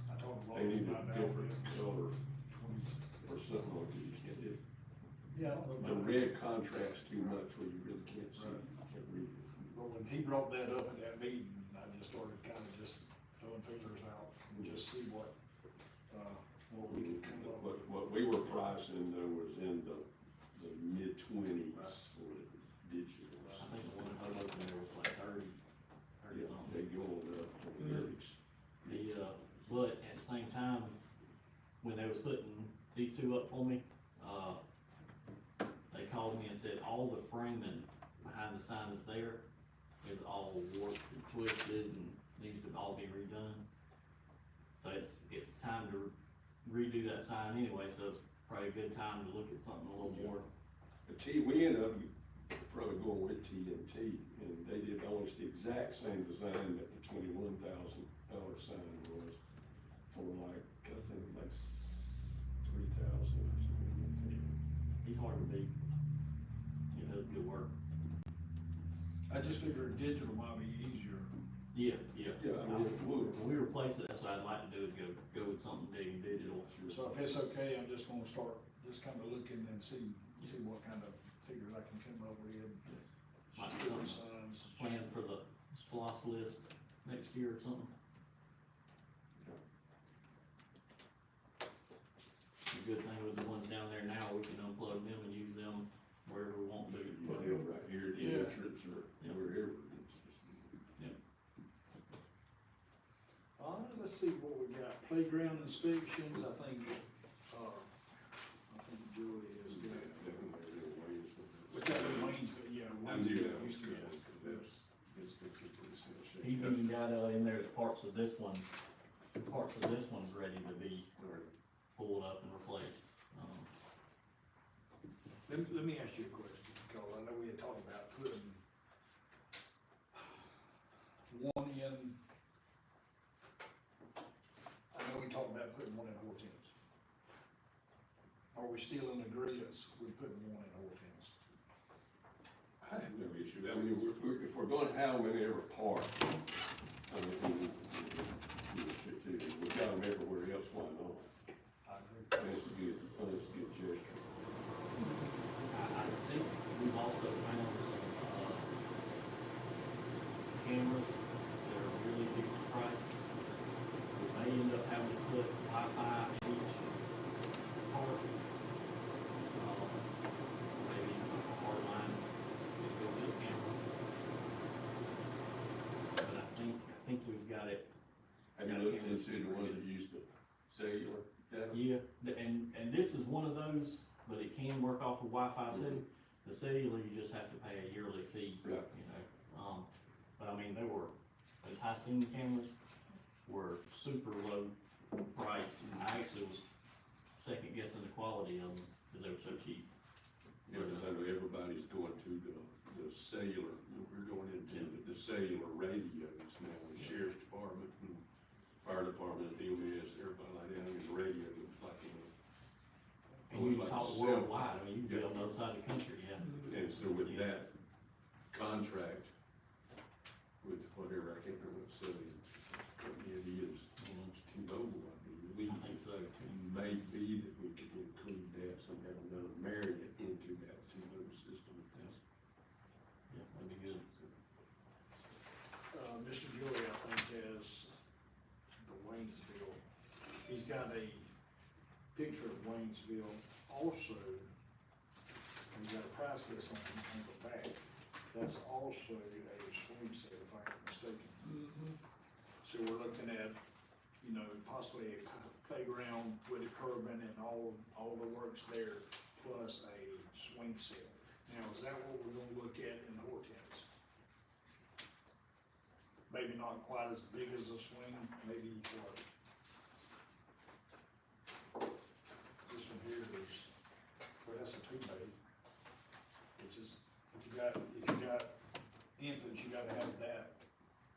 S5: I told them.
S8: they need a different color or something like that. You can't,
S5: Yeah, I don't know.
S8: the red contrasts too much where you really can't see, you can't read it.
S5: But when he brought that up at that meeting, I just started kind of just throwing figures out and just see what we could come up with.
S8: What we were pricing though was in the mid-20s for digital.
S7: I think the one in Hoboken there was like 30
S8: Yeah,
S7: something.
S8: they going up to the thirties.
S7: But at the same time, when they was putting these two up for me, they called me and said all the framing behind the sign that's there is all warped and twisted and needs to all be redone. So it's time to redo that sign anyway, so it's probably a good time to look at something a little more.
S8: We ended up probably going with TNT, and they did almost the exact same design that the $21,000 sign was for like, I think like 3,000 or something.
S7: He's hard to beat. He does good work.
S5: I just figured digital might be easier.
S7: Yeah.
S8: Yeah, I mean, it would.
S7: When we replace it, that's what I'd like to do, is go with something big and digital.
S5: So if it's okay, I'm just gonna start just kind of looking and see what kind of figures I can come up with.
S7: Might be something
S5: Signs.
S7: planned for the SPOS list next year or something. The good thing with the ones down there now, we can unplug them and use them wherever we want to.
S8: Right here, the entrance or wherever.
S5: Let's see what we got. Playground inspections, I think Julie is good. With that Wayne's, yeah.
S8: I knew that was good, because it's good to put this in shape.
S7: He's even got, in there, parts of this one's ready to be pulled up and replaced.
S5: Let me ask you a question, because I know we had talked about putting one in, I know we talked about putting one in Hortense. Are we still in agreement with putting one in Hortense?
S8: I have no issue, I mean, if we're gonna have them in every park, I mean,
S7: got it.
S8: Have you looked into the ones that used the cellular data?
S7: Yeah, and this is one of those, but it can work off of Wi-Fi too. The cellular, you just have to pay a yearly fee, you
S8: Right.
S7: know, but I mean, those high-scene cameras were super low priced, and I actually was second guessing the quality of them, cause they were so cheap.
S8: Yeah, because I know everybody's going to the cellular, we're going into the cellular radios now, the sheriff's department and fire department, EMS, everybody like that, I mean, the radio looks like,
S7: And you
S8: like a
S7: talk
S8: cell
S7: worldwide, I mean, you can be on the other side of the country, yeah.
S8: And so with that contract, with whatever, I can't remember what cellular company it is, it's T-Mobile, I believe.
S7: I think so.
S8: Maybe that we could include that somehow, or another, marry it into that T-Mobile system.
S7: Yeah, that'd be good.
S5: Mr. Joey, I think, has the Waynesville, he's got a picture of Waynesville also, and he's got a price list on the back. That's also a swing set, if I'm not mistaken. So we're looking at, you know, possibly a playground with a curbing and all the works there, plus a swing set. Now, is that what we're gonna look at in Hortense? Maybe not quite as big as a swing, maybe what? This one here is, well, that's a two-bay, which is, if you got infants, you gotta have that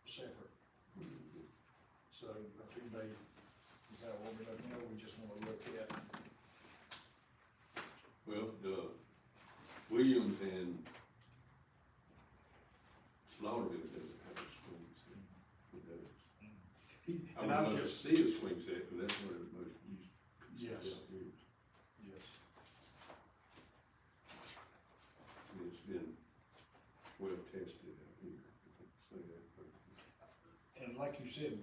S5: separate. So a two-bay, is that what we're looking at, or we just wanna look at?
S8: Well, Williams and Slaughterville doesn't have a swing set, it does. I
S5: And I
S8: would
S5: was
S8: love to
S5: just,
S8: see a swing set, but that's one of the most used.
S5: Yes.
S8: out here.
S5: yes,
S8: And it's been well tested out here, say that.
S5: and like you said,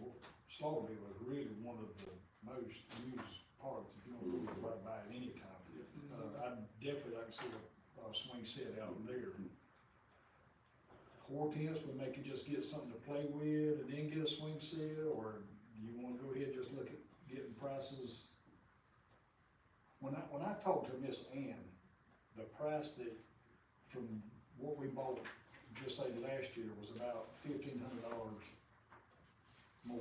S5: Slaughterville is really one of the most used parks, if you don't really right by it anytime. I'd definitely like to see a swing set out there. Hortense, would make you just get something to play with and then get a swing set, or do you wanna go ahead and just look at getting prices? When I talked to Miss Ann, the price that, from what we bought, just say last year, was about $1,500 more.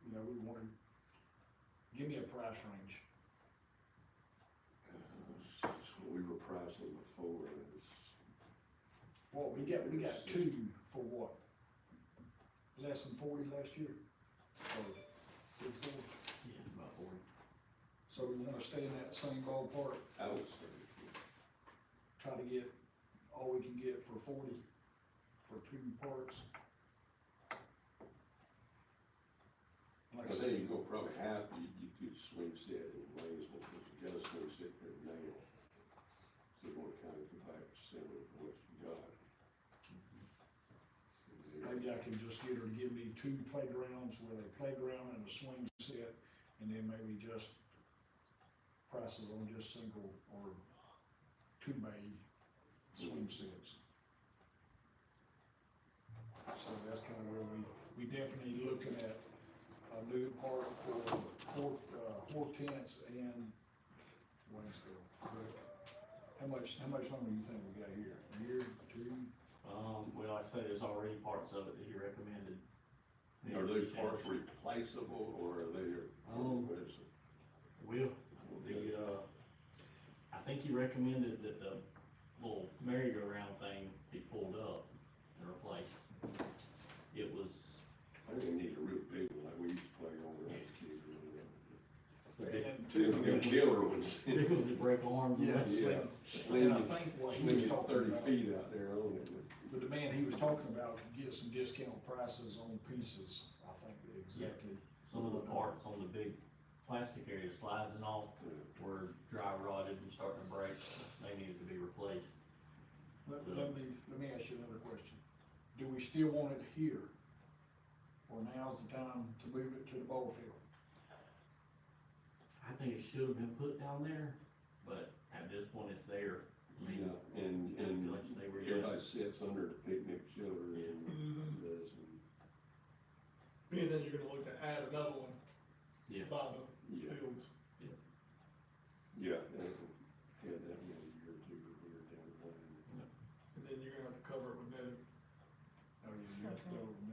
S5: You know, we wanna, give me a price range.
S8: That's what we were pricing before, and it was,
S5: Well, we got two for what? Less than 40 last year? Or 54?
S7: Yeah, about 40.
S5: So we wanna stay in that same ballpark,
S8: I would say,
S5: try to get all we can get for 40 for two parks. Like
S8: I
S5: I
S8: say
S5: said,
S8: you go probably half, you could swing set in Waynesville, but you got a swing set there now. So you want to kind of compare similar to what you got.
S5: maybe I can just get her to give me two playgrounds with a playground and a swing set, and then maybe just prices on just single or two-bay swing sets. So that's kind of where we definitely looking at a new park for Hortense and Waynesville. How much longer do you think we got here? A year, two?
S7: Well, like I say, there's already parts of it that he recommended.
S8: Are those parts replaceable, or are they?
S7: Will, I think he recommended that the little merry-go-round thing be pulled up and replaced. It was,
S8: I think they need a real big one, like we used to play on when I was a kid.
S5: And
S8: Them killer ones.
S7: because it break arms. and
S5: Yes.
S7: that.
S5: And I think what he was
S8: Swinging
S5: talking
S8: 30
S5: about,
S8: feet out there on it.
S5: the man he was talking about could get some discount prices on pieces, I think exactly.
S7: Some of the parts on the big plastic area, slides and all, were dry rotted and starting to break. They needed to be replaced.
S5: Let me ask you another question. Do we still want it here? Or now's the time to move it to the ball field?
S7: I think it should have been put down there, but at this point it's there. I mean,
S8: Yeah, and
S7: I feel like stay where you
S8: everybody sits under the picnic shelter and does, and
S4: And then you're gonna look to add another one
S7: Yeah.
S4: by the
S8: Yeah.
S4: fields.
S8: Yeah, yeah, that one a year or two, a year down the line.
S4: And then you're gonna have to cover it with netting.
S5: Oh, yeah, you have to go, and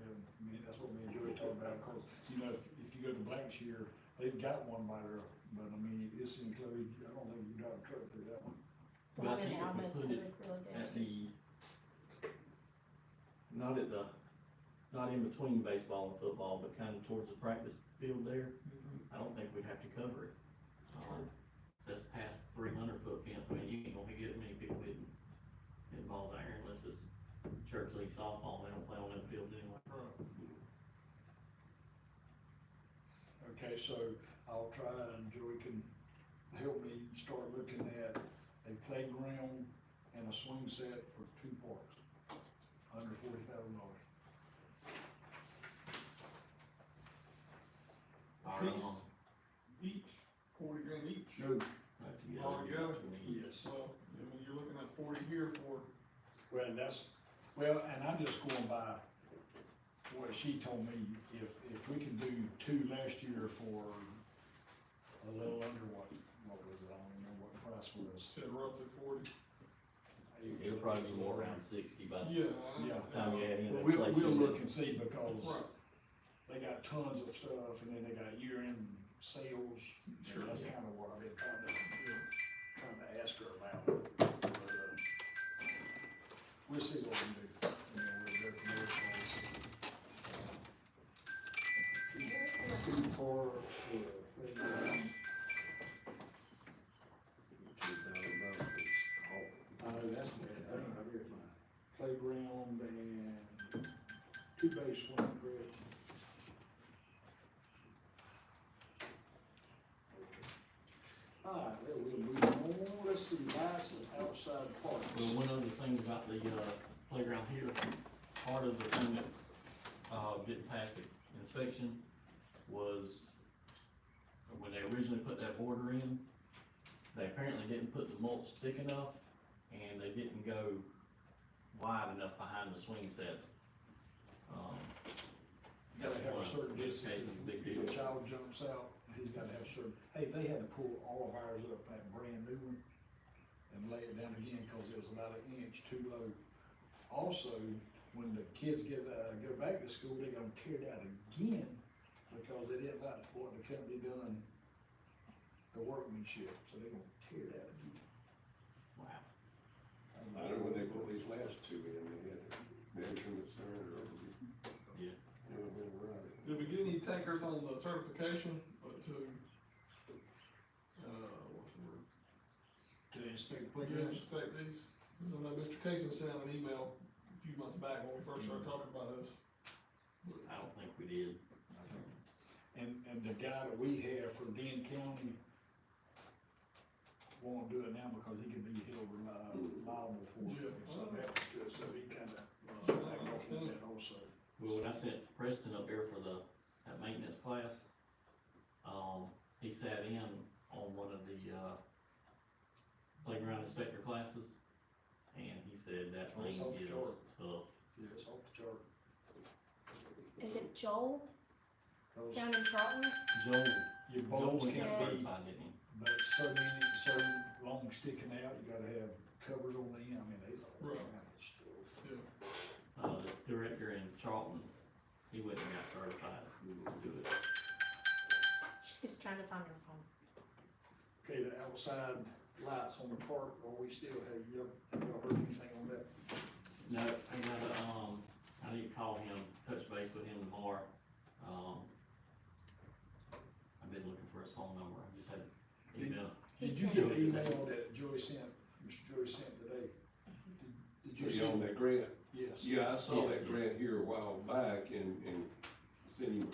S5: that's what me and Joey talked about, cause, you know, if you go to Blackshear, they've got one by there, but I mean, it's included, I don't think you can drive a truck through that one.
S1: The
S7: But I
S1: one in
S7: think if we
S1: Alma's
S7: put
S1: covered
S7: it
S1: really good.
S7: at the, not in between baseball and football, but kind of towards the practice field there, I don't think we'd have to cover it. That's past 300-foot fence, I mean, you ain't gonna get many people hitting balls out here unless it's church league softball, they don't play on them fields anyway.
S5: Okay, so I'll try and Joey can help me start looking at a playground and a swing set for 2 parks, under $40,000.
S4: Piece, each, 40 grand each.
S5: No,
S4: All together?
S5: yes.
S4: So, I mean, you're looking at 40 here for,
S5: Well, and I'm just going by what she told me, if we can do 2 last year for a little under what was it, I don't remember what the price was.
S4: said roughly 40.
S7: It'll probably be more around 60 by the
S4: Yeah.
S5: Yeah.
S7: time you add in
S5: But
S7: inflation.
S5: we'll look and see, because
S4: Right.
S5: they got tons of stuff, and then they got year-end sales.
S4: Sure.
S5: That's kind of what I've been trying to ask her about. We'll see what we can do, and then we'll go from there. Two parks, playground.
S8: $2,000
S5: I know that's the bad thing, I hear playground and 2 base swing, correct? Alright, well, we'll move on, let's see, lights and outside parks.
S7: Well, one other thing about the, playground here, part of the thing that, didn't pass the inspection was when they originally put that border in, they apparently didn't put the mulch thick enough, and they didn't go wide enough behind the swing set.
S5: Gotta have a certain
S7: This
S5: distance,
S7: case is a big
S5: if
S7: deal.
S5: a child jumps out, he's gotta have certain, hey, they had to pull all of ours up, that brand new one, and lay it down again, cause it was about 1 inch too low. Also, when the kids go back to school, they're gonna tear it out again, because they didn't like what the company done, the workmanship, so they're gonna tear it out again.
S7: Wow.
S8: I know when they put these last 2 in, they had measurements there,
S7: Yeah.
S8: it would have been right.
S4: Did we get any takers on the certification to, what's the word?
S5: To inspect
S4: Yeah,
S5: playgrounds.
S4: inspect these? Cause I know Mr. Casey sent out an email a few months back when we first started talking about this.
S7: I don't think we did.
S5: And the guy that we have for Dean County won't do it now because he could be held liable for it
S4: Yeah.
S5: if something happens to it, so he kinda, backed off on that also.
S7: Well, when I sent Preston up there for that maintenance class, he sat in on one of the, playground inspector classes, and he said that
S5: Oh, it's
S7: thing
S5: off the
S7: is
S5: chart.
S7: tough.
S5: Yeah, it's off the chart.
S1: Is it Joel
S5: Those,
S1: down in Charlton?
S7: Joel,
S5: your
S7: Joel
S5: bolts
S7: was
S5: can't be,
S7: certified, didn't he?
S5: but so long sticking out, you gotta have covers on the end, I mean, there's all
S4: Right.
S5: kind of stuff.
S4: Yeah.
S7: The director in Charlton, he went and got certified to do it.
S1: She's trying to find her phone.
S5: Okay, the outside lights on the park, are we still, y'all heard anything on that?
S7: No, I gotta, I need to call him, touch base with him tomorrow. I've been looking for his phone number, I just had email.
S1: He
S5: Did you
S1: sent
S5: get
S1: it.
S5: the email that Joey sent, Mr. Joey sent today? Did you
S8: You
S5: see?
S8: on that grant?
S5: Yes.
S8: Yeah, I saw
S7: Yes,
S8: that
S7: yes.
S8: grant here a while back and sent him,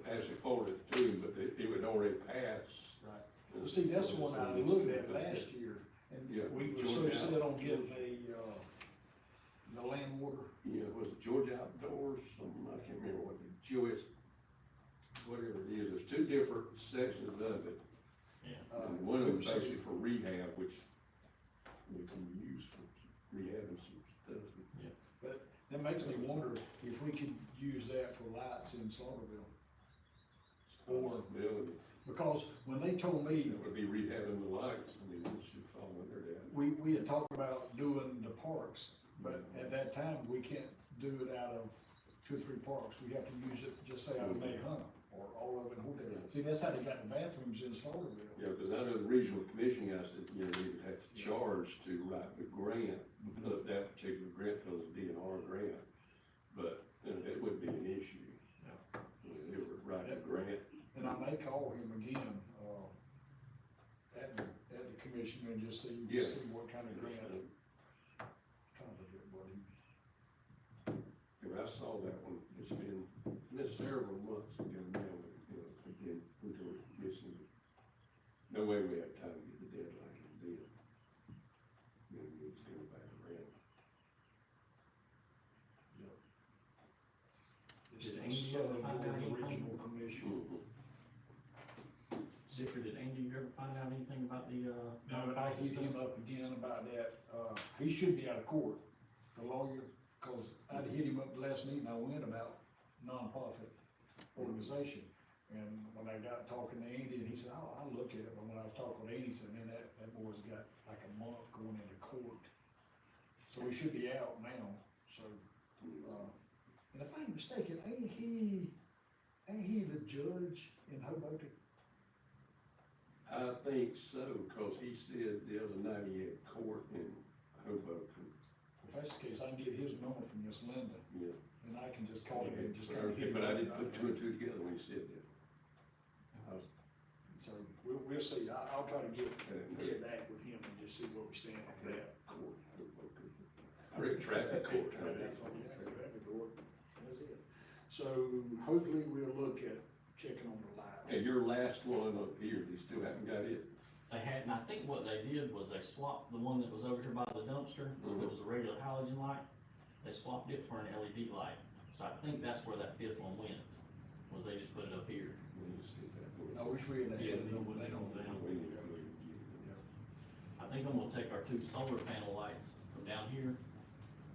S8: actually forwarded it to him, but it would already pass.
S5: Right. Well, see, that's the one I looked at last year,
S8: Yeah,
S5: and we were so
S8: Georgia.
S5: set on getting the land water.
S8: Yeah, it was Georgia Outdoors, something, I can't remember what the Joyce, whatever it is, there's 2 different sections of it.
S7: Yeah.
S8: And one of them is basically for rehab, which we can use for rehabbing some stuff.
S5: That makes me wonder if we could use that for lights in Slaughterville. Or,
S8: Possibility.
S5: because when they told me,
S8: It would be rehabbing the lights, I mean, it should fall under that.
S5: we had talked about doing the parks, but at that time, we can't do it out of 2 or 3 parks. We have to use it, just say out of Mayhana, or all of it. See, that's how they got the bathrooms in Slaughterville.
S8: Yeah, because I know the regional commission guy said, you know, they would have to charge to write the grant of that particular grant, because it'd be an R grant. But, you know, that wouldn't be an issue. You know, they would write a grant.
S5: And I may call him again, at the commission and just see
S8: Yeah.
S5: what kind of grant. Trying to get what he.
S8: Yeah, I saw that one, it's been several months ago now, you know, again, we were missing it. No way we have time to get the deadline in then. Then it's coming back around.
S5: It's
S7: Did
S5: the
S7: Andy ever
S5: Southern
S7: find out
S5: Florida
S7: anything?
S5: Regional Commission.
S7: Zipper, did Andy, you ever find out anything about the,
S5: No, but I hit him up again about that, he should be out of court, the lawyer, cause I'd hit him up the last meeting I went about nonprofit organization. And when I got talking to Andy, and he said, oh, I'll look at it, but when I was talking to Andy, he said, man, that boy's got like a month going into court. So we should be out now, so, and if I ain't mistaken, ain't he the judge in Hoboken?
S8: I think so, cause he said the other night he had court in Hoboken.
S5: If that's the case, I can get his number from Miss Linda,
S8: Yeah.
S5: and I can just call him and just kind of hit him.
S8: But I
S5: up
S8: didn't
S5: about
S8: put
S5: that.
S8: 2 and 2 together when he said that.
S5: So we'll see, I'll try to get back with him and just see where we stand on that.
S8: Court, Hoboken. I read traffic court.
S5: That's all, yeah, traffic court, that's it. So hopefully we'll look at checking on the lights.
S8: And your last one up here, they still haven't got it?
S7: they had, and I think what they did was they swapped the one that was over here by the dumpster,
S8: Mhm.
S7: it was a regular halogen light, they swapped it for an LED light. So I think that's where that 5th one went, was they just put it up here.
S8: We need to see that.
S5: I wish we had
S7: Yeah,
S5: had it over there.
S8: We need to go and get it.
S7: I think I'm gonna take our 2 solar panel lights from down here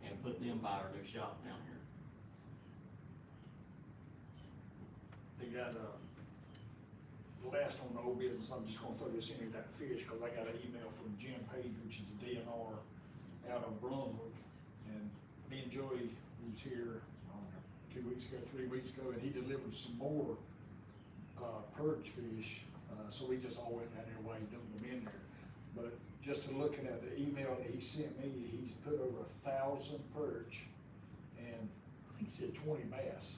S7: and put them by our new shop down here.
S5: They got, the last on the old business, I'm just gonna throw this in, that fish, cause I got an email from Jim Page, which is the DNR out of Brunswick. And me and Joey, who's here, 2 weeks ago, 3 weeks ago, and he delivered some more, perch fish. So we just all went down there while he dumped them in there. But just to looking at the email that he sent me, he's put over 1,000 perch, and I think he said 20 bass.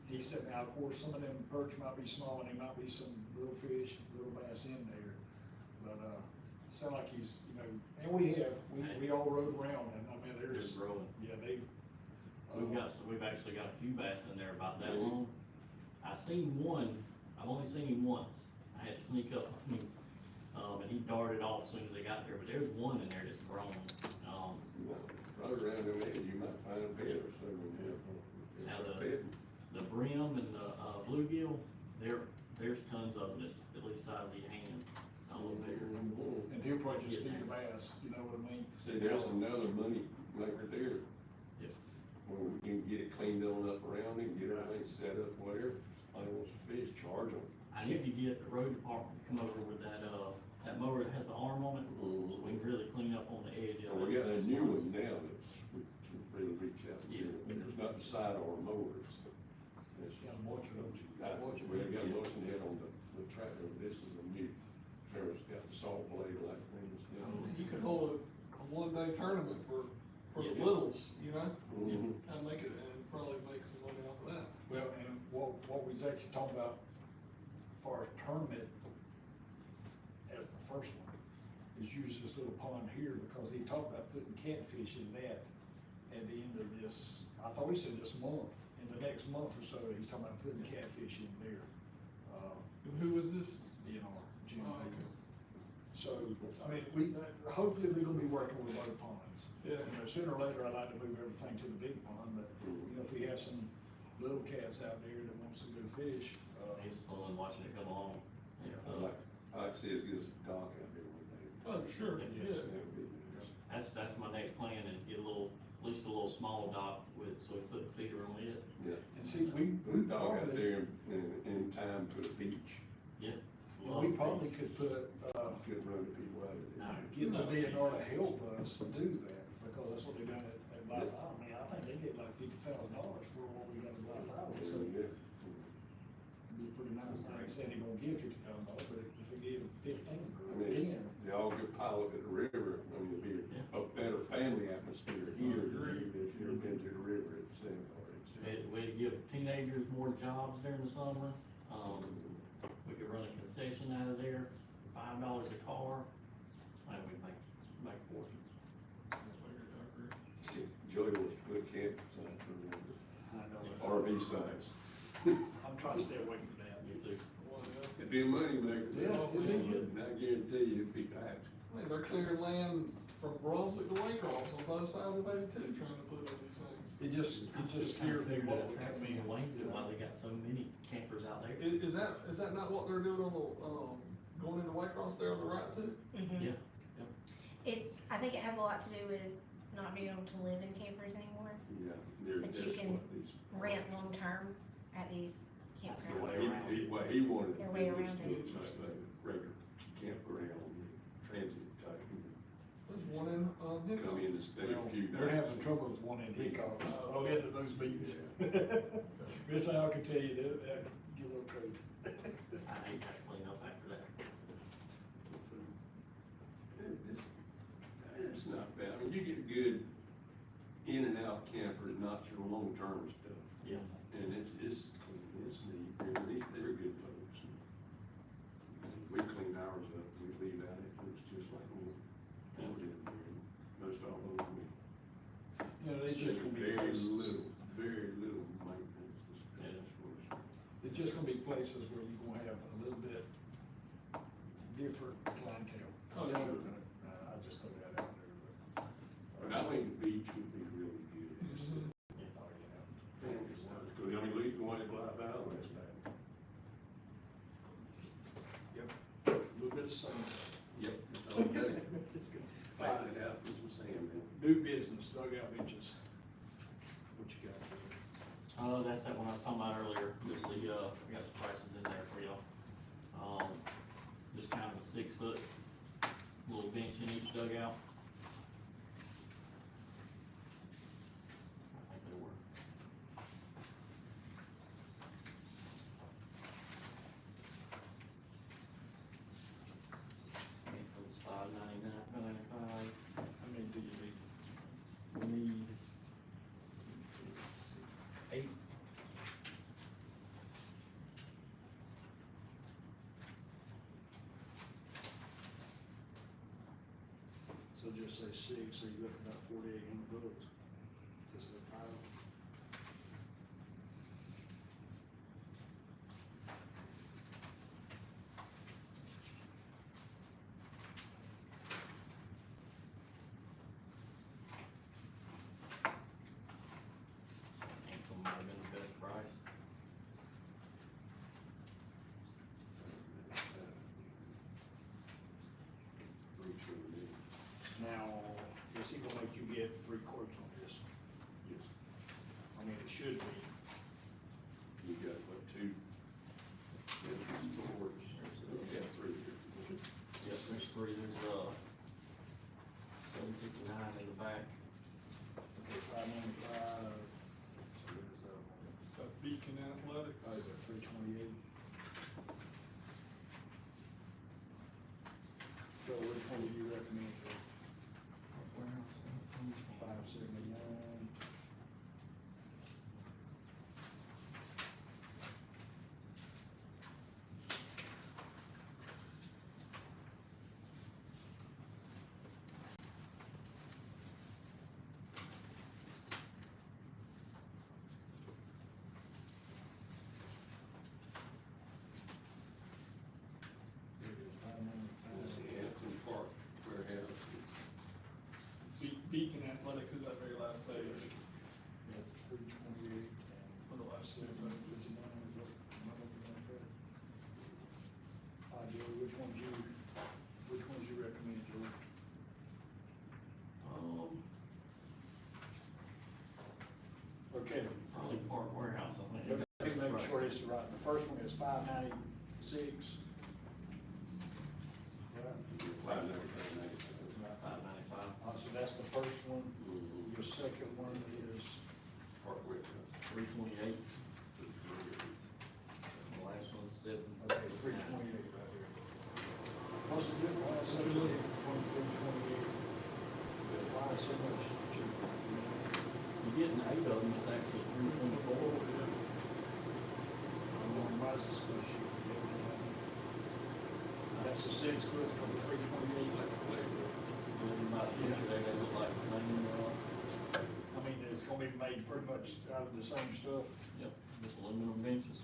S5: He said, now, of course, some of them perch might be small, and there might be some little fish, little bass in there. But, sound like he's, you know, and we all rode around, and I mean,
S7: They're
S5: there's,
S7: growing.
S5: yeah, they.
S7: We've actually got a few bass in there about that long. I seen one, I've only seen him once, I had to sneak up on him, and he darted off as soon as they got there, but there's one in there that's grown.
S8: Right around the edge, you might find a bed or something there.
S7: Now
S8: Bed.
S7: the brim and the, bluegill, there's tons of them that's at least size of your hand, a little bigger.
S5: And he'll probably just feed the bass, you know what I mean?
S8: See, there's another money maker there.
S7: Yep.
S8: When we can get it cleaned on up around it, get everything set up, whatever, I want to fish, charge them.
S7: I need to get the road department to come over with that mower that has the arm on it, so we can really clean up on the edge of it.
S8: We got a new one now that's, we can really reach out to,
S7: Yeah.
S8: it's not the sidearm mower, it's the.
S5: Got a bunch of those.
S8: We got a motion head on the tractor, this is a new, it's got the saw blade like things, you know.
S4: You could hold a 1-day tournament for the
S7: Yeah.
S4: littles, you know,
S8: Mhm.
S4: and make it, and probably make some money off of that.
S5: Well, and what we was actually talking about, as far as tournament, as the first one, is use this little pond here, because he talked about putting catfish in that at the end of this, I thought he said this month, in the next month or so, he's talking about putting catfish in there.
S4: And who is this?
S5: DNR, Jim
S4: Oh, okay.
S5: Payton. So, I mean, hopefully we're gonna be working with both ponds.
S4: Yeah.
S5: You know, sooner or later, I'd like to move everything to the big pond, but, you know, if we have some little cats out there that want some good fish,
S7: It's fun watching it come along. It's,
S8: I'd like to see us get a dock out there one day.
S4: Oh, sure,
S7: Yeah.
S4: yeah.
S8: That would be nice.
S7: That's my next plan, is get a little at least a little small dock with, so we put a feeder on it.
S8: Yeah.
S5: And see, we
S8: We dog out
S5: probably,
S8: there in time for the beach,
S5: we probably could put,
S8: could run the people out of there.
S5: get the DNR to help us to do that, because that's what they done at Blythe Island. I mean, I think they get like $50,000 for what we got at Blythe Island, so it'd
S8: Yeah.
S5: be pretty nice. Like I said, they gonna give $50,000, but if they give 15
S8: I
S5: or
S8: mean,
S5: 10,
S8: y'all could pilot at the river, I mean, it'd be a better family atmosphere here than if you've ever been to the river itself.
S7: Way to give teenagers more jobs during the summer. We could run a concession out of there, $5 a car, and we make a fortune.
S5: see,
S8: Joey wants to put campsites on
S5: I know.
S8: the RV sites.
S5: I'm trying to stay away from that.
S7: Me too.
S8: It'd be a moneymaker.
S5: Yeah, it'd be good.
S8: And I guarantee you it'd be packed.
S4: Hey, they're clearing land from Brunswick to Waycross on both sides of 82, trying to put up these things.
S5: It just scared me what would come in.
S7: Why they got so many campers out there.
S4: Is that not what they're doing on the, going into Waycross there on the right too?
S7: Yeah.
S1: I think it has a lot to do with not being able to live in campers anymore,
S8: Yeah,
S1: But
S8: that's
S1: you can
S8: what these.
S1: rent long-term at these
S7: That's the
S1: campgrounds.
S7: way
S8: What he wanted to
S1: Their
S8: do
S1: way
S8: was
S1: around
S8: do
S1: it.
S8: it like a regular campground, transit type,
S4: There's one in,
S8: come in and
S4: Hickox.
S8: stay a few nights.
S5: We're having trouble with one in Hickox. I'll get into those meetings. Best thing I can tell you, that get a little crazy.
S7: I hate that clean up after that.
S8: It's not bad, I mean, you get good in and out campers, not your long-term stuff.
S7: Yeah.
S8: And it's neat, they're good folks. We clean ours up, we leave out, it looks just like we did there, most all over me.
S5: You know, it's just gonna be
S8: Very
S5: places,
S8: very little maintenance, that's for sure.
S5: it's just gonna be places where you're gonna have a little bit different clientele.
S4: Oh,
S5: You know,
S4: sure.
S5: I just throw that out there, but.
S8: But I think the beach would be really good. It's,
S4: Mhm.
S8: family size, 'cause I mean, leave the one at Blythe Island, that's bad.
S5: Yep, a little bit of sun.
S8: Yep, that's all you got. Flatten it out, put some sand in.
S5: New business, dugout benches. What you got there?
S7: That's that one I was talking about earlier, just the, we got some prices in there for y'all. Just kind of a 6-foot little bench in each dugout. I think they work. It's $5.99.
S5: How many do you need?
S7: We need 8.
S5: So just say 6, so you're looking about 4,800 bucks. Just say 5.
S7: Ankle might have been the best price.
S8: Reach over there.
S5: Now, is he gonna make you get 3 quotes on this?
S8: Yes,
S5: I mean, it should be.
S8: you got what, 2? Yes, 4, yeah, 3 here.
S7: Yes, there's 3, there's, $7.59 in the back.
S5: Okay, 595. So there's,
S4: It's that Beacon Athletics.
S5: oh, is it 328? So which one do you recommend? 579. Here it is,
S8: That's the
S5: 595.
S8: Hampton Park Warehouse.
S4: Beacon Athletics is that very last page.
S5: 328.
S4: On the last
S5: Seven,
S4: page.
S5: 59, is what, am I looking at that? Joey, which ones you recommend, Joey? this right, the first one is $596. Right?
S7: $595.
S5: So that's the first one. Your second one is,
S7: $328. The last one's $7.
S5: okay, 328 right here. What's the difference? What's the difference between 328? Why is so much cheaper?
S7: You get an 8 of them, it's actually $324.
S5: Why is this so cheap? That's a 6 foot for the 328.
S7: About future, they look like the same,
S5: I mean, it's gonna be made pretty much out of the same stuff.
S7: yep, just aluminum benches.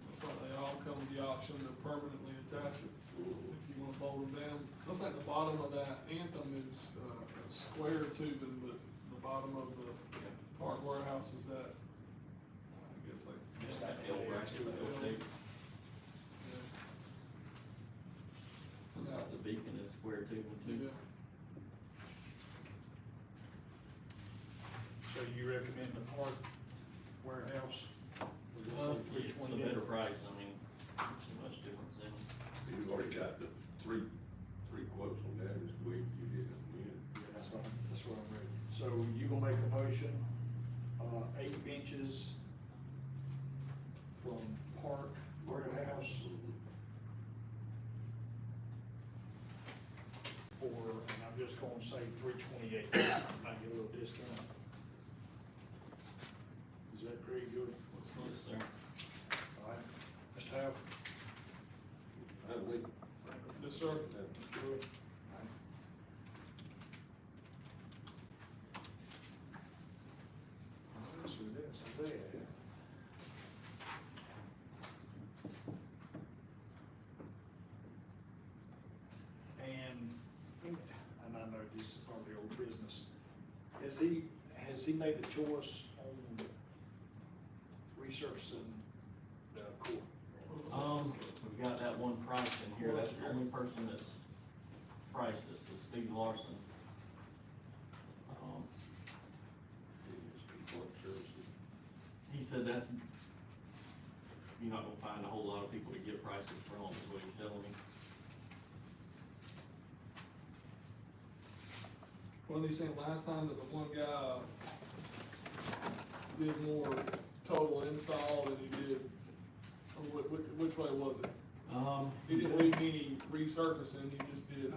S4: Looks like they all come with the option to permanently attach it, if you wanna bolt them down. Looks like the bottom of that Anthem is, a square tubing, but the bottom of the park warehouse is that, I guess like.
S7: Just that L bracket, L shape. Looks like the beacon is square tubing too.
S4: Yeah.
S5: So you recommend the park warehouse for this
S7: It's a better price, I mean, not too much difference in them.
S8: You've already got the three quotes on that, is quick, you get them in.
S5: Yeah, that's what I'm ready. So you gonna make a motion, 8 benches from park warehouse for, and I'm just gonna say 328, might get a little discount. Is that pretty good?
S7: Yes, sir.
S5: All right, Mr. Howard?
S8: Finally.
S4: Yes, sir.
S5: Good. So that's there. And I know this is probably old business. Has he made a choice on resurfacing the court?
S7: We've got that one price in here, that's the only person that's priced this, is Steve Larson. He said that's, you're not gonna find a whole lot of people to get prices from, is what he's telling me.
S4: What did he say last time, that the one guy did more total install than he did, or which way was it? He didn't do any resurfacing, he just did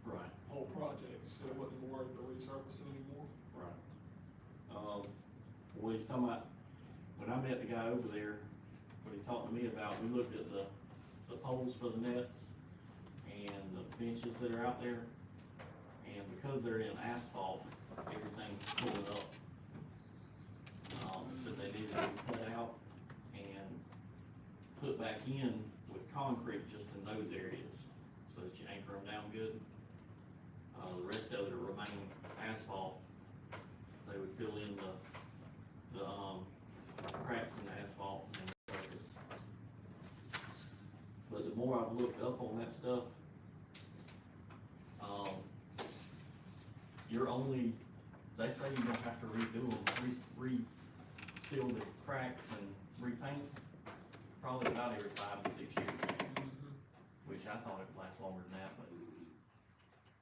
S7: Right,
S4: whole projects, so it wasn't worth the resurfacing anymore.
S7: right. What he's talking about, when I met the guy over there, what he talked to me about, we looked at the poles for the nets and the benches that are out there. And because they're in asphalt, everything's pulling up. He said they needed to be cut out and put back in with concrete just in those areas, so that you anchor them down good. The rest of it will remain asphalt. They would fill in the cracks in the asphalt and the surface. But the more I've looked up on that stuff, you're only, they say you don't have to redo them, re-seal the cracks and repaint, probably about every 5 to 6 years. Which I thought it would last longer than that, but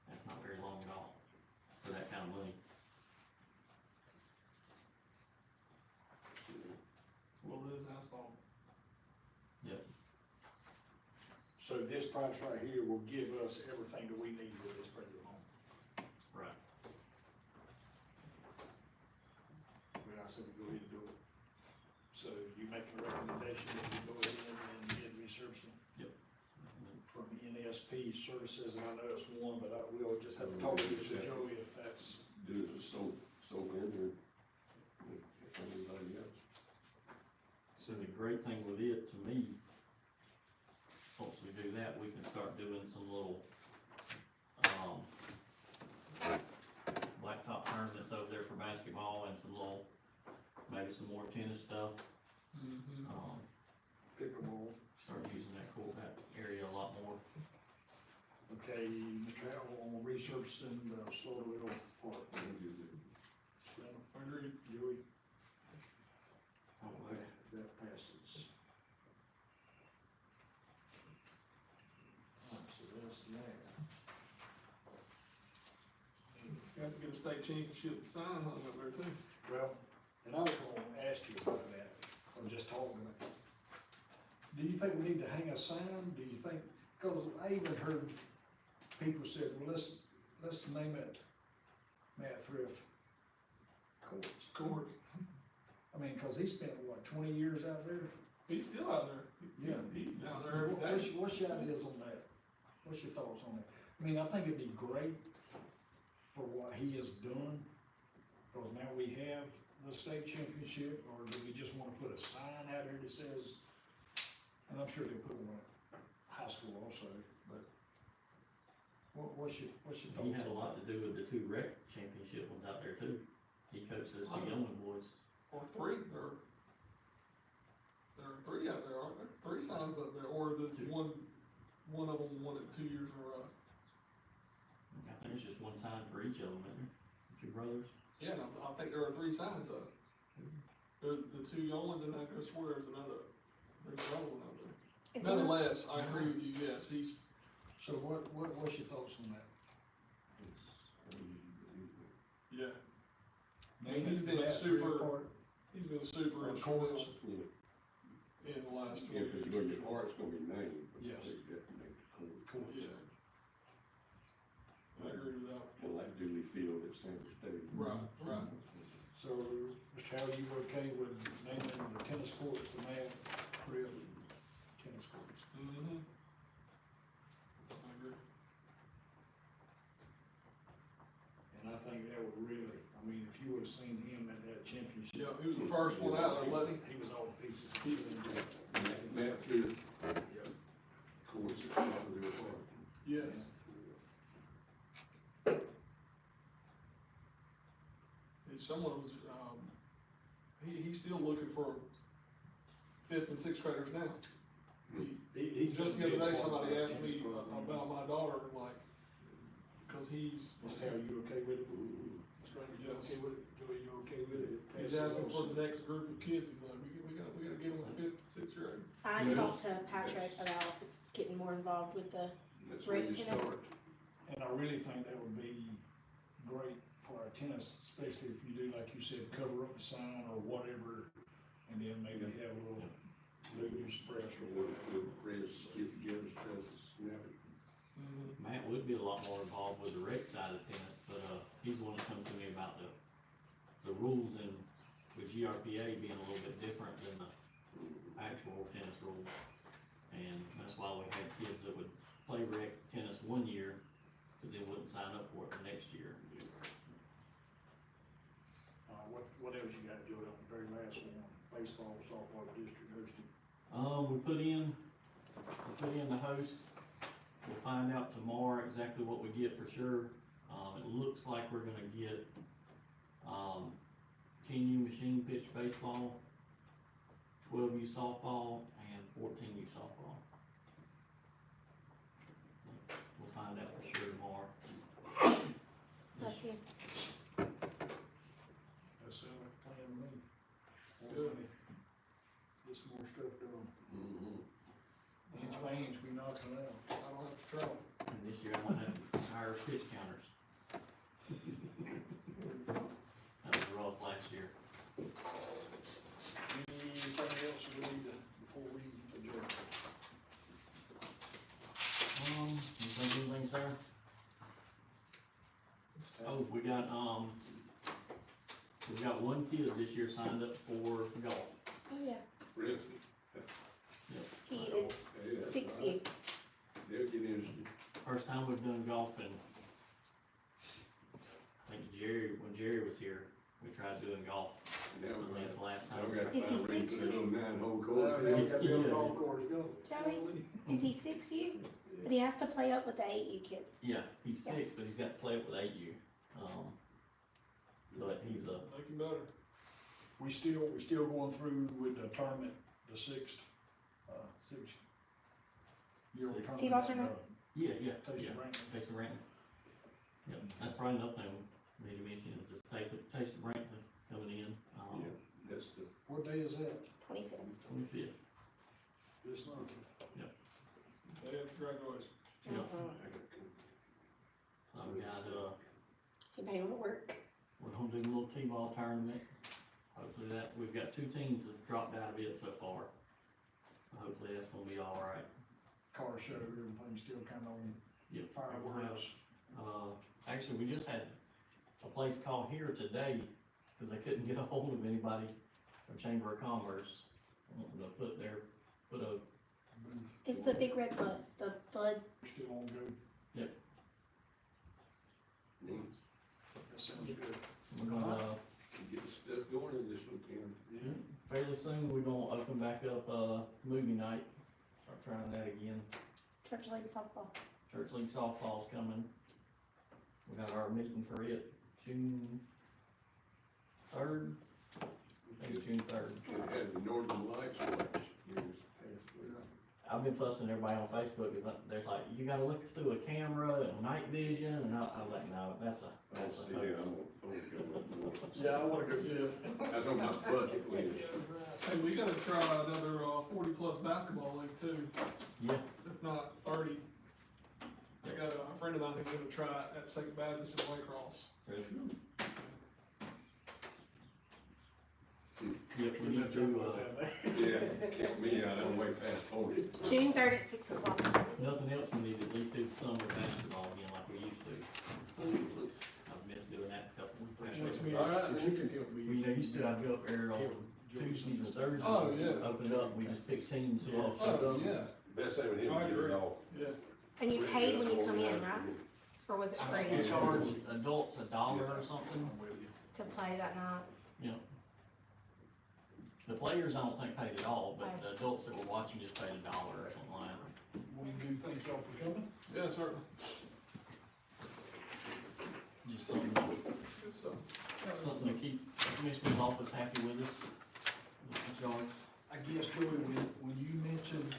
S7: that's not very long at all for that kind of money.
S4: Well, it is asphalt.
S7: Yep.
S5: So this price right here will give us everything that we need for this particular home.
S7: Right.
S5: Well, I said we go ahead and do it. So you make a recommendation that we go ahead and get resurfacing?
S7: Yep.
S5: From NSP Services, and I know it's one, but we'll just have to talk to Joey if that's.
S8: Do it just so vendor, if anybody else.
S7: So the great thing with it, to me, once we do that, we can start doing some little, blacktop tournaments over there for basketball and some little, maybe some more tennis stuff.
S5: Pickleball.
S7: Start using that area a lot more.
S5: Okay, Mr. Howell, on resurfacing the Slaughterville Park.
S4: Agreed.
S5: Joey?
S7: Okay.
S4: state championship sign hung up there too.
S5: Well, and I was gonna ask you about that, or just talking about it. Do you think we need to hang a sign? Do you think, cause I even heard people said, well, let's name it Matt Thrift Court. I mean, cause he spent, what, 20 years out there?
S4: He's still out there.
S5: Yeah.
S4: He's out there every day.
S5: What's your ideas on that? What's your thoughts on that? I mean, I think it'd be great for what he has done, cause now we have the state championship, or do we just wanna put a sign out there that says, and I'm sure they'll put one at high school also, but what's your thoughts?
S7: He had a lot to do with the 2 rec championship ones out there too. He coached those 2 young boys.
S4: Or 3, there are 3 out there, aren't there? 3 signs up there, or the
S7: Two.
S4: one of them won it 2 years in a row.
S7: I think there's just one sign for each of them, isn't there? 2 brothers.
S4: Yeah, and I think there are 3 signs up. There, the 2 young ones, and I could swear there's another one out there.
S1: Is one of-
S4: Nonetheless, I agree with you, yes, he's,
S5: So what's your thoughts on that?
S4: yeah,
S5: Name
S4: He's
S5: it
S4: been
S5: Matt
S4: super-
S5: Thrift Court,
S4: he's been super
S5: or
S4: instrumental
S5: courts?
S8: Yeah,
S4: in the last 20
S8: yeah, cause
S4: years.
S8: when your part's gonna be named, but
S5: Yes.
S8: they got to make the court.
S5: Courts.
S4: Yeah. I agree with that.
S8: And like Dooley Field at Sanford Stadium.
S4: Right.
S5: So, Mr. Howard, you okay with naming the tennis courts the Matt Thrift tennis courts?
S4: Mm-hmm. I agree.
S5: And I think that would really, I mean, if you would've seen him at that championship.
S4: Yeah, he was the first one out there, wasn't
S5: He was all pieces.
S8: Matt Thrift,
S5: Yeah.
S8: course, it's not real hard.
S4: he? Yes. Someone was, he's still looking for 5th and 6th graders now. Just the other day, somebody asked me about my daughter, like, cause he's,
S5: Mr. Howard, you okay with it? Mr. Brantley, you
S4: Yes.
S5: okay with it? Joey, you okay with it?
S4: he's asking for the next group of kids, he's like, we gotta get them in 5th and 6th grade.
S1: I
S8: Yes.
S1: talked to Patrick about getting more involved with the,
S8: That's where you
S1: Great tennis.
S8: start.
S5: And I really think that would be great for our tennis, especially if you do, like you said, cover up the sign or whatever, and then maybe have a little news press or
S8: Or
S5: whatever.
S8: the press get together, try to snap it.
S7: Matt would be a lot more involved with the rec side of tennis, but, he's the one that come to me about the rules and with GRPA being a little bit different than the actual tennis rules. And that's why we had kids that would play rec tennis 1 year, but then wouldn't sign up for it the next year.
S5: What else you got, Joey, on the very last one, baseball, softball district hosting?
S7: We put in the host. We'll find out tomorrow exactly what we get for sure. It looks like we're gonna get, 10U machine pitch baseball, 12U softball, and 14U softball. We'll find out for sure tomorrow.
S1: bless you.
S5: That sounds like a plan to me.
S4: Good.
S5: Get some more stuff done.
S8: Mm-hmm.
S5: Inch by inch, we knock it out.
S4: I don't have to travel.
S7: And this year I won't have to hire pitch counters. That was rough last year.
S5: Anything else we need to, before we adjourn?
S7: You think anything, sir? Oh, we got one kid this year signed up for golf.
S1: Oh, yeah.
S8: Really?
S1: He is
S8: that's
S1: 6U.
S8: right. They'll get interested.
S7: First time we've done golfing. I think when Jerry was here, we tried doing golf.
S8: Now
S7: I
S8: we
S7: think it's the last
S8: now we
S7: time.
S8: gotta
S1: Is he
S8: find a reason to
S1: 6'?
S8: put a little 9-hole
S5: Oh,
S8: course
S5: yeah,
S8: in.
S5: we gotta build a
S7: Yeah.
S5: golf course, go.
S1: Joey, is he 6U? But he has to play up with the 8U kids.
S7: Yeah, he's
S1: Yeah.
S7: 6, but he's got to play it with 8U. But he's a,
S4: Make him better.
S5: We still going through with the tournament, the sixth year old tournament.
S1: Steve Osborne?
S7: yeah.
S5: Taste of Brantley.
S7: Taste of Brantley. Yep, that's probably another thing we need to mention is just Taste of Brantley coming in,
S8: Yeah, that's the,
S5: What day is that?
S1: 25th.
S7: 25th.
S5: This month?
S4: Day after graduation.
S7: Yeah.
S1: Mhm.
S8: I got,
S7: So I've got,
S1: You pay to work.
S7: We're gonna do a little T-ball tournament. Hopefully that, we've got 2 teams that dropped out of it so far. Hopefully that's gonna be alright.
S5: Car show, everything's still kind of on
S7: Yep.
S5: fireworks.
S7: Actually, we just had a place call here today, cause they couldn't get a hold of anybody from Chamber of Commerce. Wanting to put a,
S1: It's the big red bus, the Bud.
S5: Still on good.
S8: Neat.
S5: That sounds good.
S7: we're gonna,
S8: Get stuff going in this weekend.
S7: fairly soon, we're gonna open back up, movie night. Start trying that again.
S1: Church League softball.
S7: Church League softball's coming. We got our meeting for it, June 3rd. I think it's June 3rd.
S8: It had the Northern Lights watch years past week.
S7: I've been fussing everybody on Facebook, cause there's like, you gotta look through a camera and night vision, and I was like, no, that's
S8: I
S7: a
S8: see it,
S7: hoax.
S8: I won't go.
S5: Yeah, I wanna go see it.
S8: That's on my bucket list.
S4: Hey, we gotta try another, 40-plus basketball league too,
S7: Yeah,
S4: if not 30. I got a friend of mine who's gonna try it at St. Baptist in Waycross.
S7: yep, we need to,
S8: Yeah, count me out, I'm way past 40.
S1: June 3rd at 6 o'clock.
S7: nothing else, we need to at least do the summer basketball again like we used to. I've missed doing that a couple
S5: Next
S7: of
S5: meeting,
S8: All right.
S5: if you can help me.
S7: We used to, I'd go up there on Tuesdays and Thursdays.
S4: Oh, yeah.
S7: Open it up, we just pick teams who all showed
S4: Oh,
S7: up.
S4: yeah,
S8: Best having him
S4: I
S8: get
S4: agree.
S8: it off.
S4: yeah.
S1: And you paid when you come in, right? Or was it
S7: We
S1: free
S7: charge adults $1 or something,
S5: I'm with you.
S1: to play that night?
S7: you know. The players, I don't think paid at all, but the adults that were watching just paid $1 or something like that.
S5: We do thank y'all for coming.
S4: Yeah, certainly.
S7: Just something,
S4: Good stuff.
S7: something to keep the Commissioner's office happy with us. Mr. George.
S5: I guess, Joey, when you mentioned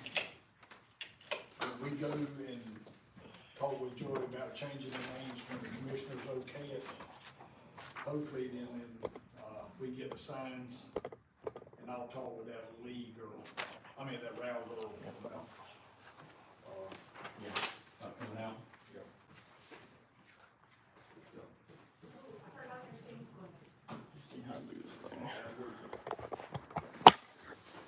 S5: that we go and talk with Joey about changing the names when the commissioners okay it, hopefully then when, we get the signs, and I'll talk with that league girl, that Row girl about